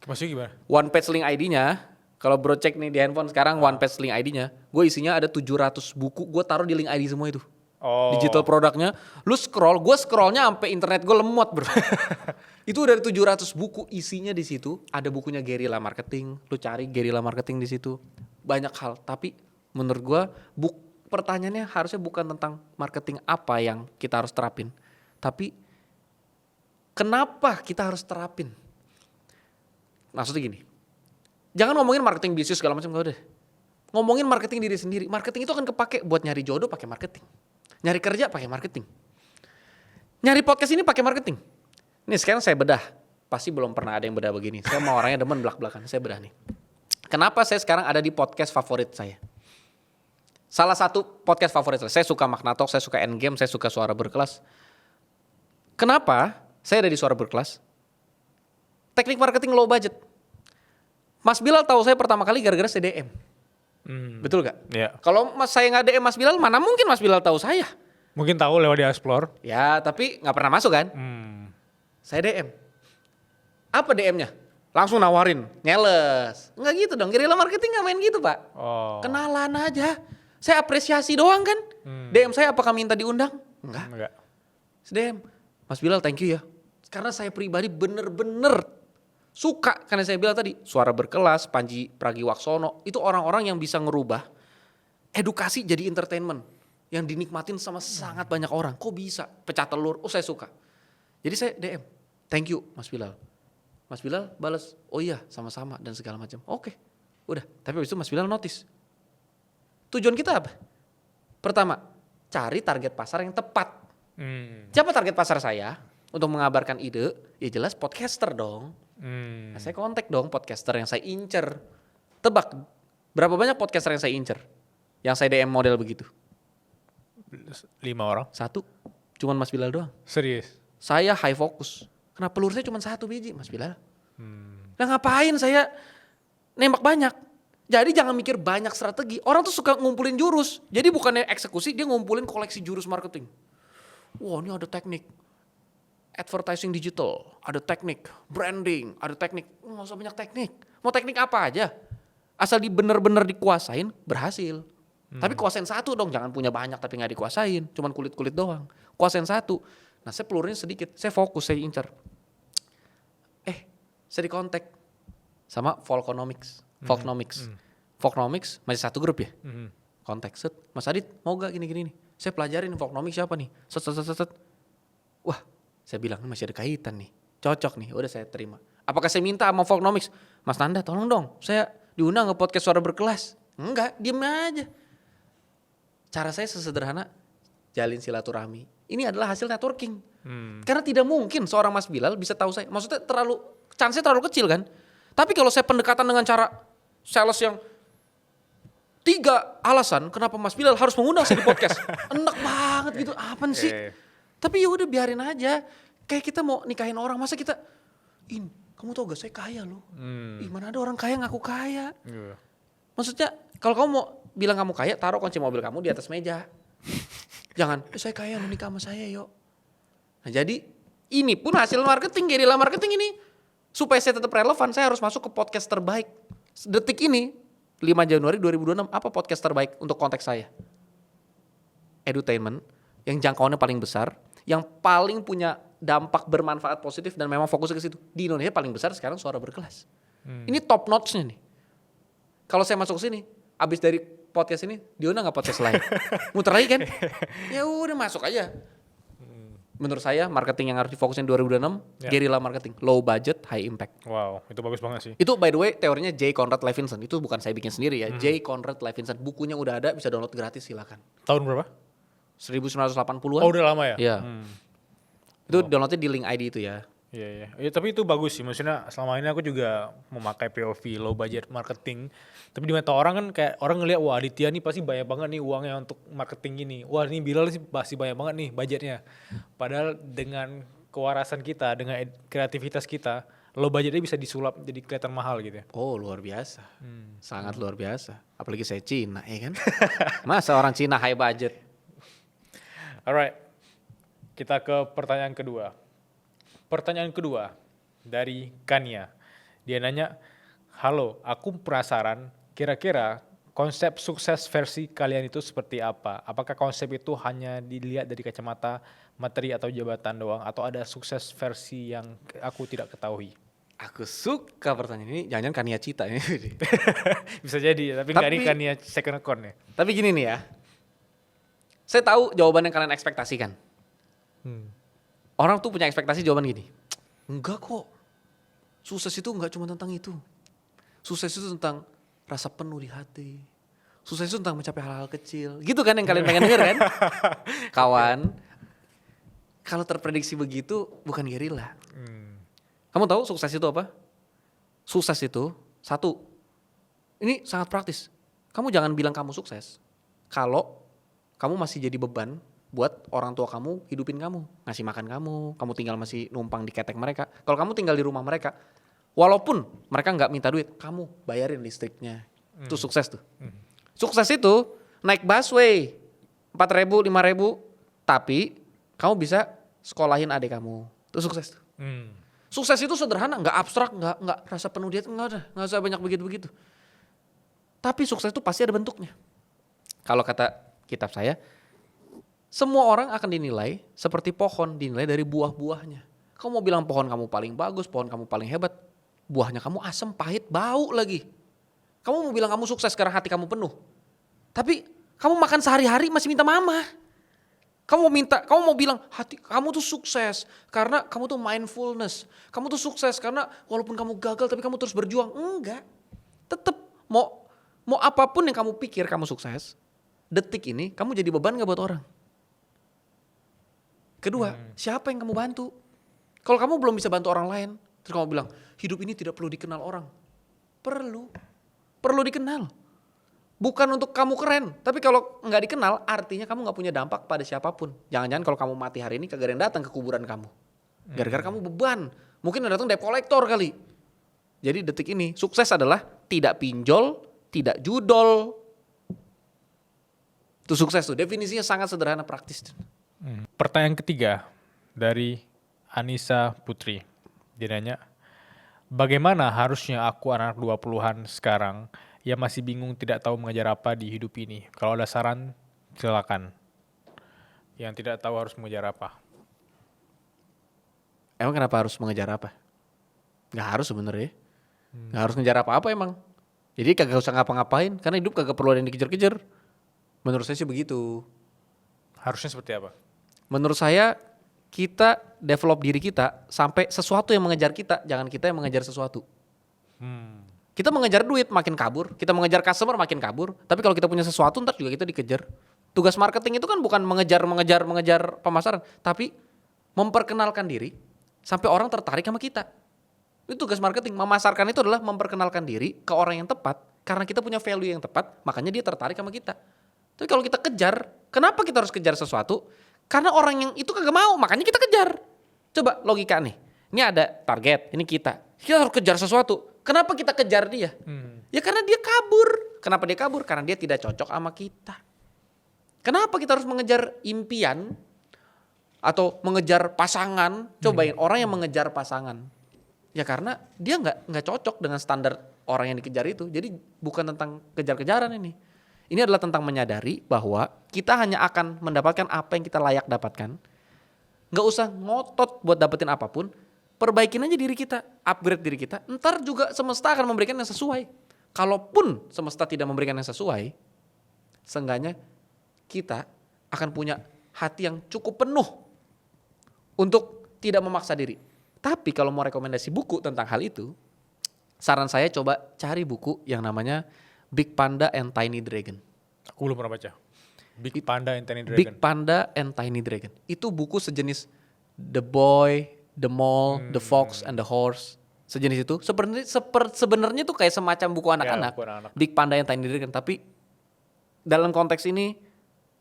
Maksudnya gimana? One page link ID-nya, kalau bro cek nih di handphone sekarang one page link ID-nya, gue isinya ada 700 buku, gue taruh di link ID semua itu. Digital produknya, lu scroll, gue scrollnya sampai internet gue lemot bro. Itu dari 700 buku isinya di situ, ada bukunya guerrilla marketing, lu cari guerrilla marketing di situ. Banyak hal, tapi menurut gue pertanyaannya harusnya bukan tentang marketing apa yang kita harus terapin, tapi kenapa kita harus terapin? Maksudnya gini, jangan ngomongin marketing bisnis segala macam, gak udah. Ngomongin marketing diri sendiri. Marketing itu akan kepake buat nyari jodoh pakai marketing. Nyari kerja pakai marketing. Nyari podcast ini pakai marketing. Nih sekarang saya bedah. Pasti belum pernah ada yang bedah begini. Saya mau orangnya demen belak-belakan. Saya bedah nih. Kenapa saya sekarang ada di podcast favorit saya? Salah satu podcast favorit saya. Saya suka Magna Talk, saya suka Endgame, saya suka Suara Berkelas. Kenapa saya ada di Suara Berkelas? Teknik marketing low budget. Mas Bilal tahu saya pertama kali gara-gara CDM. Betul gak? Ya. Kalau saya nggak DM Mas Bilal, mana mungkin Mas Bilal tahu saya? Mungkin tahu lewat di Explore. Ya, tapi nggak pernah masuk kan? Saya DM. Apa DM-nya? Langsung nawarin, nyeles. Nggak gitu dong, guerrilla marketing nggak main gitu Pak. Kenalan aja. Saya apresiasi doang kan. DM saya apakah minta diundang? Enggak. DM, Mas Bilal thank you ya. Karena saya pribadi bener-bener suka, karena saya bilang tadi, Suara Berkelas, Panji Pragiwaksono, itu orang-orang yang bisa ngerubah edukasi jadi entertainment. Yang dinikmatin sama sangat banyak orang. Kok bisa? Pecah telur, saya suka. Jadi saya DM, thank you Mas Bilal. Mas Bilal balas, oh iya sama-sama dan segala macam. Oke, udah. Tapi habis itu Mas Bilal notice. Tujuan kita apa? Pertama, cari target pasar yang tepat. Siapa target pasar saya? Untuk mengabarkan ide, ya jelas podcaster dong. Nah, saya kontak dong podcaster yang saya incer. Tebak, berapa banyak podcaster yang saya incer? Yang saya DM model begitu? 5 orang. 1, cuman Mas Bilal doang. Serius? Saya high focus. Kenapa pelur saya cuma 1 biji Mas Bilal? Nah ngapain saya nembak banyak? Jadi jangan mikir banyak strategi. Orang tuh suka ngumpulin jurus. Jadi bukannya eksekusi, dia ngumpulin koleksi jurus marketing. Wah, ini ada teknik advertising digital, ada teknik branding, ada teknik. Nggak usah banyak teknik. Mau teknik apa aja. Asal bener-bener dikuasain, berhasil. Tapi kuasain satu dong, jangan punya banyak tapi nggak dikuasain. Cuman kulit-kulit doang. Kuasain satu. Nah, saya pelurunya sedikit, saya fokus, saya incar. Saya di kontak sama Volconomics. Volconomics masih satu grup ya. Kontak, set. Mas Adit mau gak gini-gini nih? Saya pelajarin Volconomics siapa nih? Set. Wah, saya bilang masih ada kaitan nih. Cocok nih, udah saya terima. Apakah saya minta sama Volconomics? Mas Nanda tolong dong, saya diundang ke podcast Suara Berkelas. Enggak, diem aja. Cara saya sesederhana, jalin silaturahmi. Ini adalah hasil networking. Karena tidak mungkin seorang Mas Bilal bisa tahu saya. Maksudnya chance-nya terlalu kecil kan. Tapi kalau saya pendekatan dengan cara sales yang 3 alasan kenapa Mas Bilal harus mengundang saya di podcast. Enak banget gitu, apaan sih? Tapi ya udah biarin aja. Kayak kita mau nikahin orang, masa kita, kamu tau gak saya kaya loh. Mana ada orang kaya ngaku kaya. Maksudnya kalau kamu mau bilang kamu kaya, taruh kunci mobil kamu di atas meja. Jangan, saya kaya lo nikah sama saya yuk. Nah jadi ini pun hasil marketing, gerila marketing ini. Supaya saya tetap relevan, saya harus masuk ke podcast terbaik. Detik ini, 5 Januari 2026, apa podcast terbaik untuk konteks saya? Edutainment, yang jangkauannya paling besar, yang paling punya dampak bermanfaat positif dan memang fokusnya ke situ. Di Indonesia paling besar sekarang Suara Berkelas. Ini top notch-nya nih. Kalau saya masuk ke sini, abis dari podcast ini, diundang nggak podcast lain? Muter lagi kan? Ya udah masuk aja. Menurut saya marketing yang harus difokusin 2026, guerrilla marketing, low budget, high impact. Wow, itu bagus banget sih. Itu by the way teorinya J. Conrad Levinson, itu bukan saya bikin sendiri ya. J. Conrad Levinson, bukunya udah ada, bisa download gratis silakan. Tahun berapa? 1980-an. Oh udah lama ya? Iya. Itu downloadnya di link ID itu ya. Iya. Ya, tapi itu bagus sih. Maksudnya selama ini aku juga memakai POV low budget marketing. Tapi di mata orang kan kayak orang ngelihat wah Aditya nih pasti banyak banget nih uangnya untuk marketing gini. Wah ini Bilal sih pasti banyak banget nih budgetnya. Padahal dengan kewarasan kita, dengan kreativitas kita, low budgetnya bisa disulap jadi kelihatan mahal gitu ya. Oh luar biasa. Sangat luar biasa. Apalagi saya Cina ya kan. Masa orang Cina high budget. Alright, kita ke pertanyaan kedua. Pertanyaan kedua dari Kania. Dia nanya, halo, aku penasaran kira-kira konsep sukses versi kalian itu seperti apa? Apakah konsep itu hanya dilihat dari kacamata materi atau jabatan doang? Atau ada sukses versi yang aku tidak ketahui? Aku suka pertanyaan ini, jangan-jangan Kania Cita ini. Bisa jadi, tapi nggak di Kania second account ya. Tapi gini nih ya, saya tahu jawaban yang kalian ekspektasikan. Orang tuh punya ekspektasi jawaban gini, enggak kok, sukses itu enggak cuma tentang itu. Sukses itu tentang rasa penuh di hati. Sukses itu tentang mencapai hal-hal kecil. Gitu kan yang kalian pengen denger kan? Kawan, kalau terprediksi begitu bukan gerila. Kamu tahu sukses itu apa? Sukses itu, satu, ini sangat praktis. Kamu jangan bilang kamu sukses kalau kamu masih jadi beban buat orang tua kamu hidupin kamu, ngasih makan kamu tinggal masih numpang di ketek mereka. Kalau kamu tinggal di rumah mereka, walaupun mereka nggak minta duit, kamu bayarin listriknya. Itu sukses tuh. Sukses itu naik busway 4.000, 5.000, tapi kamu bisa sekolahin adik kamu. Itu sukses tuh. Sukses itu sederhana, nggak abstrak, nggak rasa penuh diet, nggak usah banyak begitu-begitu. Tapi sukses itu pasti ada bentuknya. Kalau kata kitab saya, semua orang akan dinilai seperti pohon, dinilai dari buah-buahnya. Kamu mau bilang pohon kamu paling bagus, pohon kamu paling hebat, buahnya kamu asam, pahit, bau lagi. Kamu mau bilang kamu sukses karena hati kamu penuh, tapi kamu makan sehari-hari masih minta mama. Kamu mau bilang hati kamu tuh sukses karena kamu tuh mindfulness. Kamu tuh sukses karena walaupun kamu gagal tapi kamu terus berjuang. Enggak. Tetap mau apapun yang kamu pikir kamu sukses, detik ini kamu jadi beban gak buat orang? Kedua, siapa yang kamu bantu? Kalau kamu belum bisa bantu orang lain, terus kamu bilang, hidup ini tidak perlu dikenal orang. Perlu dikenal. Bukan untuk kamu keren, tapi kalau nggak dikenal, artinya kamu nggak punya dampak pada siapapun. Jangan-jangan kalau kamu mati hari ini, kagak ada yang datang ke kuburan kamu. Gara-gara kamu beban. Mungkin yang datang debt collector kali. Jadi detik ini, sukses adalah tidak pinjol, tidak judol. Itu sukses tuh. Definisinya sangat sederhana, praktis. Pertanyaan ketiga dari Anissa Putri. Dia nanya, bagaimana harusnya aku anak 20-an sekarang yang masih bingung tidak tahu mengejar apa di hidup ini? Kalau ada saran, silakan. Yang tidak tahu harus mengejar apa. Emang kenapa harus mengejar apa? Nggak harus sebenarnya. Nggak harus ngejar apa-apa emang. Jadi kagak usah ngapa-ngapain, karena hidup kagak perlu ada yang dikejar-kejar. Menurut saya sih begitu. Harusnya seperti apa? Menurut saya kita develop diri kita sampai sesuatu yang mengejar kita, jangan kita yang mengejar sesuatu. Kita mengejar duit makin kabur, kita mengejar customer makin kabur. Tapi kalau kita punya sesuatu ntar juga kita dikejar. Tugas marketing itu kan bukan mengejar pemasaran, tapi memperkenalkan diri sampai orang tertarik sama kita. Itu tugas marketing. Memasarkan itu adalah memperkenalkan diri ke orang yang tepat. Karena kita punya value yang tepat, makanya dia tertarik sama kita. Tapi kalau kita kejar, kenapa kita harus kejar sesuatu? Karena orang yang itu kagak mau, makanya kita kejar. Coba logika nih. Ini ada target, ini kita. Kita harus kejar sesuatu. Kenapa kita kejar dia? Ya karena dia kabur. Kenapa dia kabur? Karena dia tidak cocok sama kita. Kenapa kita harus mengejar impian atau mengejar pasangan? Cobain orang yang mengejar pasangan. Ya karena dia nggak cocok dengan standar orang yang dikejar itu. Jadi bukan tentang kejar-kejaran ini. Ini adalah tentang menyadari bahwa kita hanya akan mendapatkan apa yang kita layak dapatkan. Nggak usah ngotot buat dapetin apapun. Perbaikin aja diri kita, upgrade diri kita. Ntar juga semesta akan memberikan yang sesuai. Kalaupun semesta tidak memberikan yang sesuai, seenggaknya kita akan punya hati yang cukup penuh untuk tidak memaksa diri. Tapi kalau mau rekomendasi buku tentang hal itu, saran saya coba cari buku yang namanya Big Panda and Tiny Dragon. Aku belum pernah baca. Big Panda and Tiny Dragon. Big Panda and Tiny Dragon. Itu buku sejenis The Boy, The Mole, The Fox, and The Horse. Sejenis itu. Sebenarnya itu kayak semacam buku anak-anak. buku anak-anak. Big Panda and Tiny Dragon. Tapi dalam konteks ini,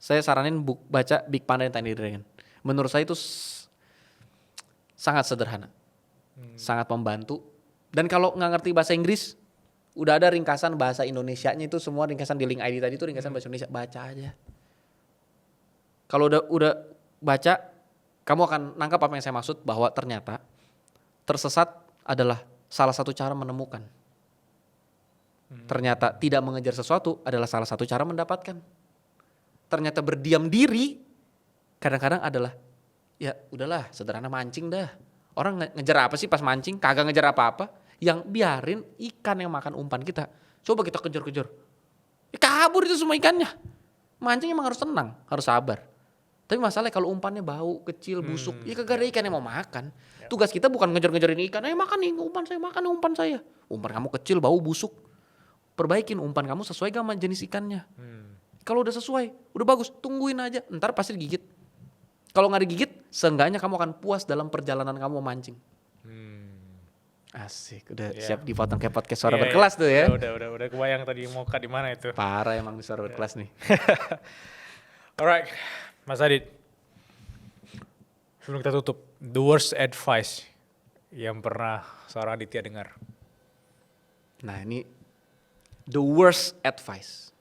saya saranin baca Big Panda and Tiny Dragon. Menurut saya itu sangat sederhana. Sangat membantu. Dan kalau nggak ngerti bahasa Inggris, udah ada ringkasan bahasa Indonesianya itu semua ringkasan di link ID tadi itu ringkasan bahasa Indonesia, baca aja. Kalau udah baca, kamu akan nangkap apa yang saya maksud bahwa ternyata tersesat adalah salah satu cara menemukan. Ternyata tidak mengejar sesuatu adalah salah satu cara mendapatkan. Ternyata berdiam diri kadang-kadang adalah ya udahlah sederhana mancing dah. Orang ngejar apa sih pas mancing? Kagak ngejar apa-apa. Yang biarin ikan yang makan umpan kita. Coba kita kejar-kejar. Ya kabur itu semua ikannya. Mancing emang harus tenang, harus sabar. Tapi masalahnya kalau umpannya bau, kecil, busuk, ya kagak ada ikan yang mau makan. Tugas kita bukan ngejar-ngejarin ikan. Makan nih umpan saya, makan nih umpan saya. Umpan kamu kecil, bau, busuk. Perbaikin umpan kamu sesuai gak sama jenis ikannya. Kalau udah sesuai, udah bagus, tungguin aja. Ntar pasti digigit. Kalau gak digigit, seenggaknya kamu akan puas dalam perjalanan kamu memancing. Asik, udah siap dipotong kayak podcast suara berkelas tuh ya. Udah kebayang tadi mau di mana itu. Parah emang di suara berkelas nih. Alright, Mas Adit. Sebelum kita tutup, the worst advice yang pernah seorang Aditya dengar. Nah ini the worst advice.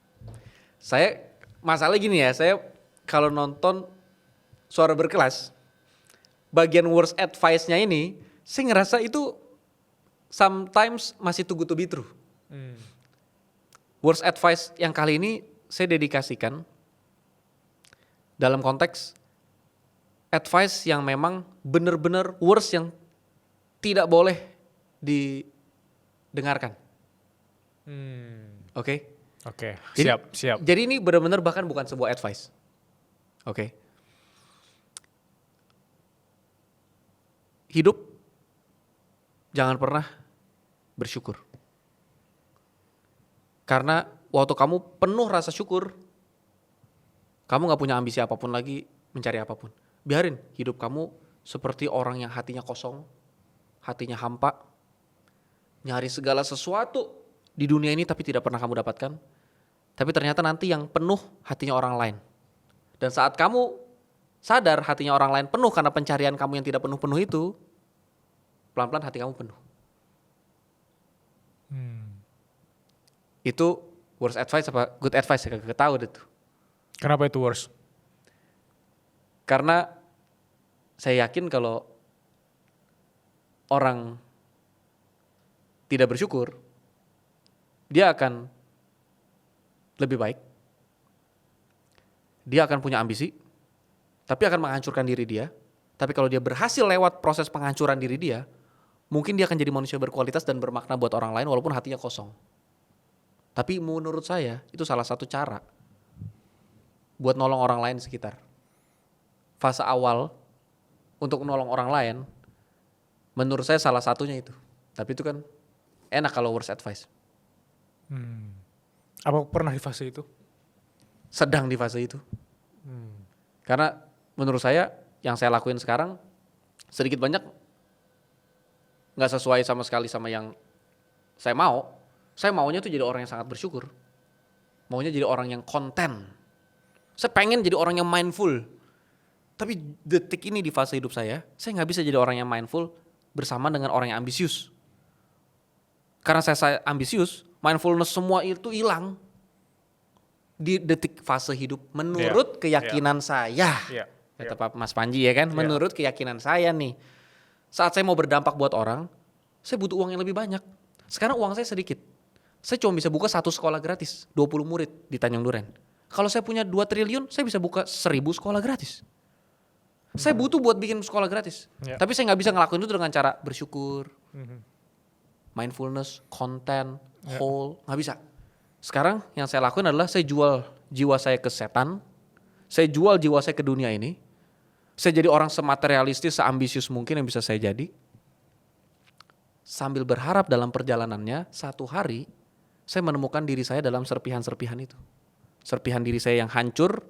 Masalahnya gini ya, saya kalau nonton suara berkelas, bagian worst advice-nya ini, saya ngerasa itu sometimes masih too good to be true. Worst advice yang kali ini saya dedikasikan dalam konteks advice yang memang benar-benar worst yang tidak boleh didengarkan. Oke? Oke, Jadi- siap. Jadi ini benar-benar bahkan bukan sebuah advice. Oke. Hidup jangan pernah bersyukur. Karena waktu kamu penuh rasa syukur, kamu gak punya ambisi apapun lagi, mencari apapun. Biarin hidup kamu seperti orang yang hatinya kosong, hatinya hampa, nyari segala sesuatu di dunia ini tapi tidak pernah kamu dapatkan. Tapi ternyata nanti yang penuh hatinya orang lain. Dan saat kamu sadar hatinya orang lain penuh karena pencarian kamu yang tidak penuh-penuh itu, pelan-pelan hati kamu penuh. Itu worst advice apa good advice ya, kagak tahu deh tuh. Kenapa itu worse? Karena saya yakin kalau orang tidak bersyukur, dia akan lebih baik. Dia akan punya ambisi, tapi akan menghancurkan diri dia. Tapi kalau dia berhasil lewat proses penghancuran diri dia, mungkin dia akan jadi manusia berkualitas dan bermakna buat orang lain walaupun hatinya kosong. Tapi menurut saya itu salah satu cara buat nolong orang lain di sekitar. Fase awal untuk nolong orang lain, menurut saya salah satunya itu. Tapi itu kan enak kalau worst advice. Apa pernah di fase itu? Sedang di fase itu. Karena menurut saya yang saya lakuin sekarang sedikit banyak nggak sesuai sama sekali sama yang saya mau. Saya maunya tuh jadi orang yang sangat bersyukur. Maunya jadi orang yang konten. Saya pengen jadi orang yang mindful. Tapi detik ini di fase hidup saya nggak bisa jadi orang yang mindful bersama dengan orang yang ambisius. Karena saya ambisius, mindfulness semua itu hilang di detik fase hidup menurut keyakinan saya. Kata Pak Mas Panji ya kan, menurut keyakinan saya nih. Saat saya mau berdampak buat orang, saya butuh uang yang lebih banyak. Sekarang uang saya sedikit. Saya cuma bisa buka 1 sekolah gratis, 20 murid di Tanjung Duren. Kalau saya punya 2 triliun, saya bisa buka 1000 sekolah gratis. Saya butuh buat bikin sekolah gratis. Tapi saya nggak bisa ngelakuin itu dengan cara bersyukur, mindfulness, konten, whole, nggak bisa. Sekarang yang saya lakuin adalah saya jual jiwa saya ke setan, saya jual jiwa saya ke dunia ini, saya jadi orang sematerialistis, seambisius mungkin yang bisa saya jadi, sambil berharap dalam perjalanannya satu hari saya menemukan diri saya dalam serpihan-serpihan itu. Serpihan diri saya yang hancur,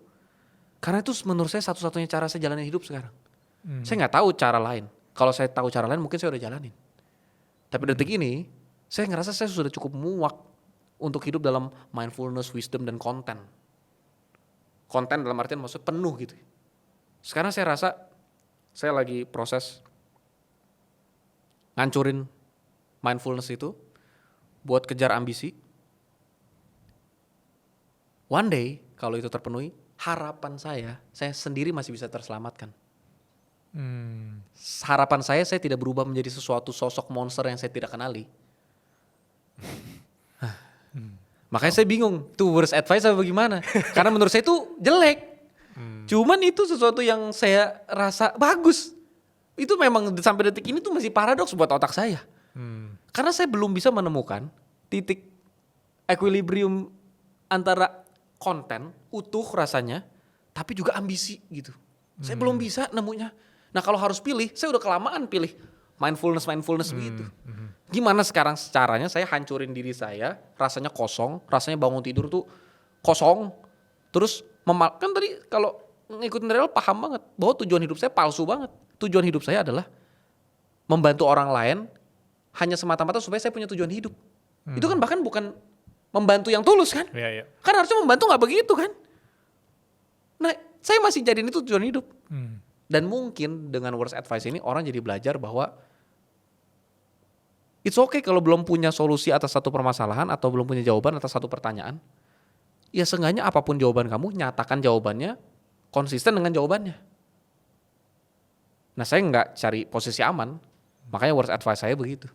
karena itu menurut saya satu-satunya cara saya jalanin hidup sekarang. Saya nggak tahu cara lain. Kalau saya tahu cara lain mungkin saya udah jalanin. Tapi detik ini, saya ngerasa saya sudah cukup muak untuk hidup dalam mindfulness, wisdom, dan konten. Konten dalam artian maksudnya penuh gitu. Sekarang saya rasa saya lagi proses ngancurin mindfulness itu buat kejar ambisi. One day kalau itu terpenuhi, harapan saya sendiri masih bisa terselamatkan. Harapan saya tidak berubah menjadi sesuatu sosok monster yang saya tidak kenali. Makanya saya bingung, itu worst advice apa bagaimana? Karena menurut saya itu jelek. Cuman itu sesuatu yang saya rasa bagus. Itu memang sampai detik ini tuh masih paradoks buat otak saya. Karena saya belum bisa menemukan titik equilibrium antara konten utuh rasanya, tapi juga ambisi gitu. Saya belum bisa nemunya. Nah kalau harus pilih, saya udah kelamaan pilih mindfulness begitu. Gimana sekarang caranya saya hancurin diri saya, rasanya kosong, rasanya bangun tidur tuh kosong. Terus kan tadi kalau ngikutin rel paham banget bahwa tujuan hidup saya palsu banget. Tujuan hidup saya adalah membantu orang lain hanya semata-mata supaya saya punya tujuan hidup. Itu kan bahkan bukan membantu yang tulus kan? Kan harusnya membantu gak begitu kan? Nah saya masih jadiin itu tujuan hidup. Dan mungkin dengan worst advice ini orang jadi belajar bahwa it's okay kalau belum punya solusi atas satu permasalahan atau belum punya jawaban atas satu pertanyaan. Ya seenggaknya apapun jawaban kamu, nyatakan jawabannya, konsisten dengan jawabannya. Nah saya nggak cari posisi aman, makanya worst advice saya begitu.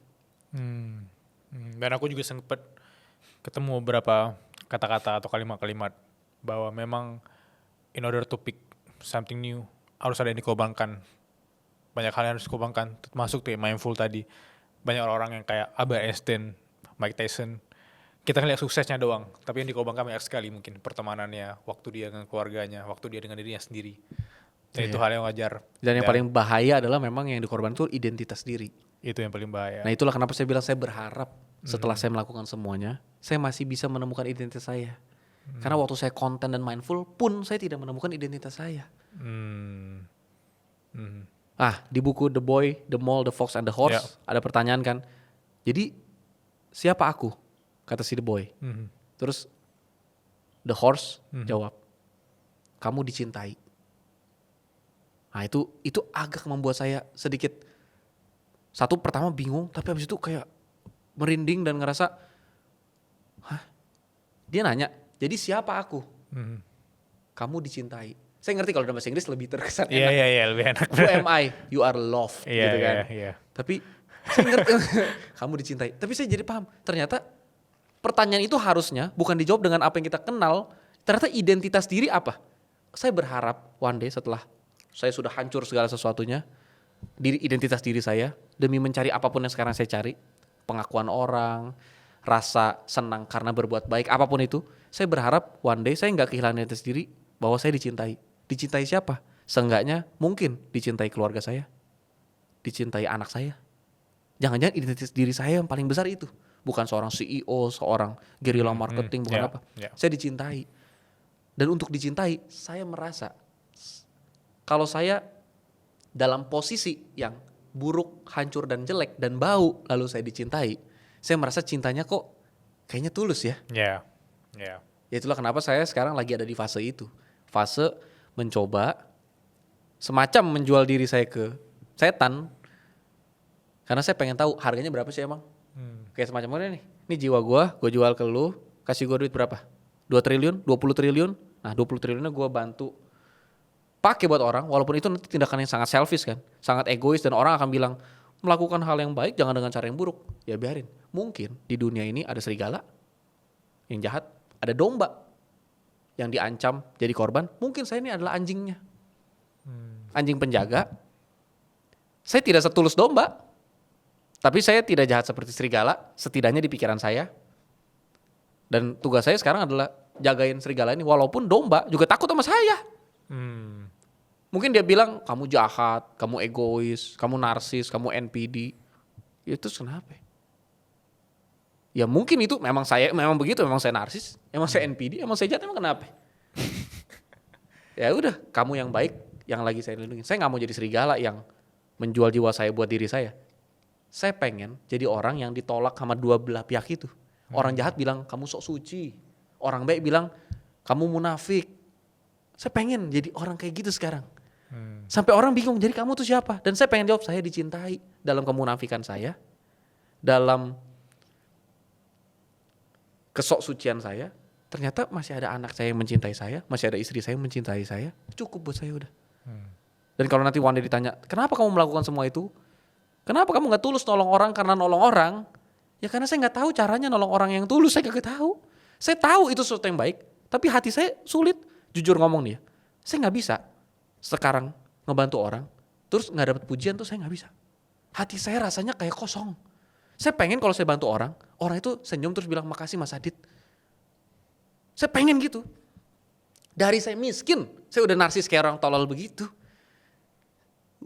Dan aku juga sempat ketemu beberapa kata-kata atau kalimat-kalimat bahwa memang in order to pick something new harus ada yang dikorbankan. Banyak hal yang harus dikorbankan, termasuk tuh mindful tadi. Banyak orang yang kayak Albert Einstein, Mike Tyson, kita ngeliat suksesnya doang, tapi yang dikorbankan banyak sekali mungkin pertemanannya, waktu dia dengan keluarganya, waktu dia dengan dirinya sendiri. Dan itu hal yang wajar. Dan yang paling bahaya adalah memang yang dikorban itu identitas diri. Itu yang paling bahaya. Nah itulah kenapa saya bilang saya berharap setelah saya melakukan semuanya, saya masih bisa menemukan identitas saya. Karena waktu saya konten dan mindful pun saya tidak menemukan identitas saya. Di buku The Boy, The Mole, The Fox and The Horse ada pertanyaan kan. Jadi siapa aku? Kata si The Boy. Terus The Horse jawab, kamu dicintai. Nah itu agak membuat saya sedikit, satu pertama bingung, tapi habis itu kayak merinding dan ngerasa, Dia nanya, jadi siapa aku? Hmm. Kamu dicintai. Saya ngerti kalau dalam bahasa Inggris lebih terkesan Iya, enak. iya, lebih enak. Who am I? You are loved, Iya, gitu kan. iya, iya. Tapi saya ngerti, kamu dicintai. Tapi saya jadi paham, ternyata pertanyaan itu harusnya bukan dijawab dengan apa yang kita kenal, ternyata identitas diri apa. Saya berharap one day setelah saya sudah hancur segala sesuatunya, identitas diri saya, demi mencari apapun yang sekarang saya cari, pengakuan orang, rasa senang karena berbuat baik, apapun itu, saya berharap one day saya nggak kehilangan identitas diri, bahwa saya dicintai. Dicintai siapa? Seenggaknya mungkin dicintai keluarga saya, dicintai anak saya. Jangan-jangan identitas diri saya yang paling besar itu. Bukan seorang CEO, seorang guerrilla marketing, bukan Yeah, apa. yeah. Saya dicintai. Dan untuk dicintai, saya merasa kalau saya dalam posisi yang buruk, hancur dan jelek dan bau, lalu saya dicintai, saya merasa cintanya kok kayaknya tulus ya. Iya, iya. Ya itulah kenapa saya sekarang lagi ada di fase itu. Fase mencoba semacam menjual diri saya ke setan. Karena saya pengen tahu harganya berapa sih emang. Kayak semacam mana nih? Ini jiwa gue jual ke lu, kasih gue duit berapa? 2 triliun, 20 triliun. Nah 20 triliunnya gue bantu pakai buat orang, walaupun itu nanti tindakan yang sangat selfish kan, sangat egois, dan orang akan bilang melakukan hal yang baik jangan dengan cara yang buruk. Ya biarin. Mungkin di dunia ini ada serigala yang jahat, ada domba yang diancam jadi korban. Mungkin saya ini adalah anjingnya, anjing penjaga. Saya tidak setulus domba, tapi saya tidak jahat seperti serigala, setidaknya di pikiran saya. Dan tugas saya sekarang adalah jagain serigala ini, walaupun domba juga takut sama saya. Mungkin dia bilang, kamu jahat, kamu egois, kamu narsis, kamu NPD. Ya terus kenapa? Ya mungkin itu memang saya, memang begitu, memang saya narsis, emang saya NPD, emang saya jahat, emang kenapa? Ya udah, kamu yang baik, yang lagi saya lindungi. Saya nggak mau jadi serigala yang menjual jiwa saya buat diri saya. Saya pengen jadi orang yang ditolak sama dua belah pihak itu. Orang jahat bilang kamu sok suci, orang baik bilang kamu munafik. Saya pengen jadi orang kayak gitu sekarang. Sampai orang bingung, jadi kamu tuh siapa? Dan saya pengen jawab, saya dicintai dalam kemunafikan saya, dalam kesok sucian saya. Ternyata masih ada anak saya yang mencintai saya, masih ada istri saya yang mencintai saya. Cukup buat saya udah. Dan kalau nanti one day ditanya, kenapa kamu melakukan semua itu? Kenapa kamu gak tulus nolong orang karena nolong orang? Ya karena saya gak tahu caranya nolong orang yang tulus, saya gak tahu. Saya tahu itu sesuatu yang baik, tapi hati saya sulit. Jujur ngomong nih ya, saya gak bisa sekarang ngebantu orang, terus gak dapet pujian tuh saya gak bisa. Hati saya rasanya kayak kosong. Saya pengen kalau saya bantu orang, orang itu senyum terus bilang makasih Mas Adit. Saya pengen gitu. Dari saya miskin, saya udah narsis kayak orang tolol begitu.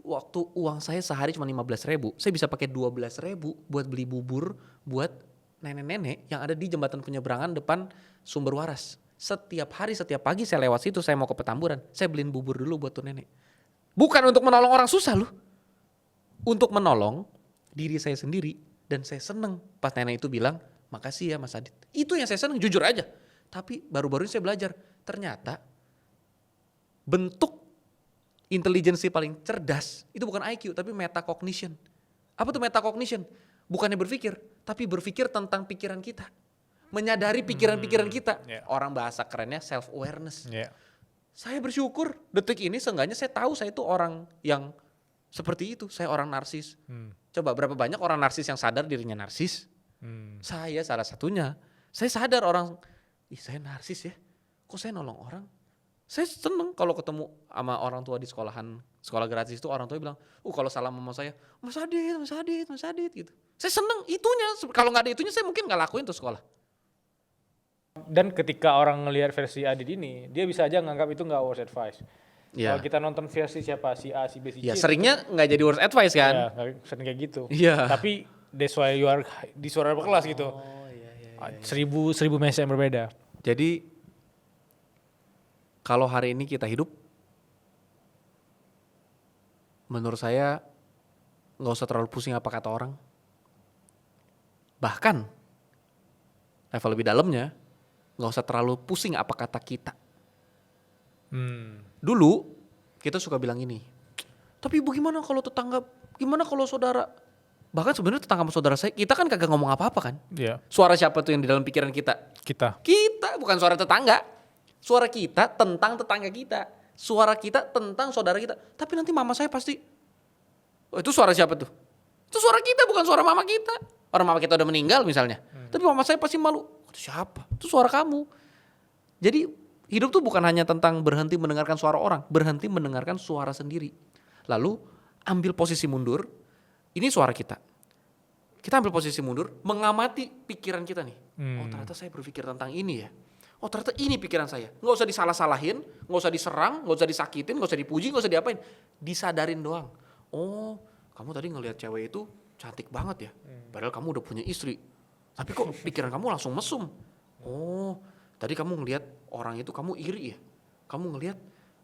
Waktu uang saya sehari cuma 15.000, saya bisa pakai 12.000 buat beli bubur buat nenek-nenek yang ada di jembatan penyeberangan depan Sumber Waras. Setiap hari, setiap pagi saya lewat situ, saya mau ke Petamburan, saya beliin bubur dulu buat tuh nenek. Bukan untuk menolong orang susah loh. Untuk menolong diri saya sendiri, dan saya seneng pas nenek itu bilang, makasih ya Mas Adit. Itu yang saya seneng, jujur aja. Tapi baru-baru ini saya belajar, ternyata bentuk intelijensi paling cerdas itu bukan IQ tapi metacognition. Apa tuh metacognition? Bukannya berpikir, tapi berpikir tentang pikiran kita. Menyadari pikiran-pikiran kita. Orang bahasa kerennya self awareness. Saya bersyukur detik ini seenggaknya saya tahu saya itu orang yang seperti itu. Saya orang narsis. Coba berapa banyak orang narsis yang sadar dirinya narsis? Saya salah satunya. Saya sadar orang, saya narsis ya. Kok saya nolong orang? Saya seneng kalau ketemu sama orang tua di sekolah gratis itu, orang tua bilang, kalau salam sama saya, Mas Adit gitu. Saya seneng itunya, kalau gak ada itunya saya mungkin gak lakuin tuh sekolah. Dan ketika orang ngelihat versi Adit ini, dia bisa aja nganggap itu gak worth advice. Ya. Kalau kita nonton versi siapa, si A, si B, si C. Ya seringnya gak jadi worth advice kan. Ya, sering kayak gitu. Iya. Tapi that's why you are di suara berkelas gitu. Seribu message yang berbeda. Jadi kalau hari ini kita hidup, menurut saya gak usah terlalu pusing apa kata orang. Bahkan level lebih dalamnya, gak usah terlalu pusing apa kata kita. Dulu kita suka bilang ini, tapi bagaimana kalau tetangga, gimana kalau saudara? Bahkan sebenarnya tetangga sama saudara saya, kita kan kagak ngomong apa-apa kan. Iya. Suara siapa tuh yang di dalam pikiran kita? Kita. Kita kita, bukan suara tetangga. Suara kita tentang tetangga kita. Suara kita tentang saudara kita. Tapi nanti mama saya pasti, oh itu suara siapa tuh? Itu suara kita, bukan suara mama kita. Orang mama kita udah meninggal misalnya. Tapi mama saya pasti malu, itu siapa? Itu suara kamu. Jadi hidup tuh bukan hanya tentang berhenti mendengarkan suara orang, berhenti mendengarkan suara sendiri. Lalu ambil posisi mundur, ini suara kita. Kita ambil posisi mundur, mengamati pikiran kita nih. Oh ternyata saya berpikir tentang ini ya. Oh ternyata ini pikiran saya. Nggak usah disalah-salahin, nggak usah diserang, nggak usah disakitin, nggak usah dipuji, nggak usah diapain. Disadarin doang. Oh kamu tadi ngelihat cewek itu cantik banget ya. Padahal kamu udah punya istri. Tapi kok pikiran kamu langsung mesum. Oh tadi kamu ngelihat orang itu kamu iri ya. Kamu ngelihat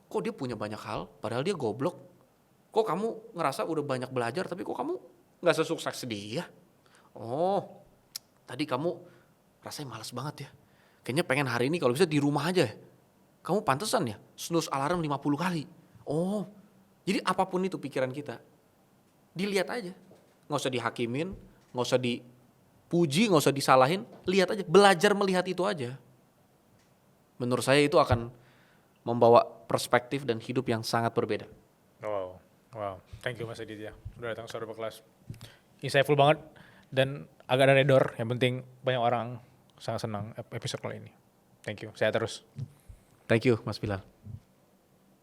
kok dia punya banyak hal padahal dia goblok. Kok kamu ngerasa udah banyak belajar tapi kok kamu gak sesukses dia? Oh, tadi kamu rasanya malas banget ya. Kayaknya pengen hari ini kalau bisa di rumah aja ya. Kamu pantesan ya snooze alarm 50 kali. Oh, jadi apapun itu pikiran kita, dilihat aja. Gak usah dihakimin, gak usah dipuji, gak usah disalahin. Lihat aja, belajar melihat itu aja. Menurut saya itu akan membawa perspektif dan hidup yang sangat berbeda. Wow. Thank you Mas Adit ya. Udah datang sore kelas. Insightful banget dan agak ada redor. Yang penting banyak orang sangat senang episode kali ini. Thank you. Sehat terus. Thank you Mas Bilal.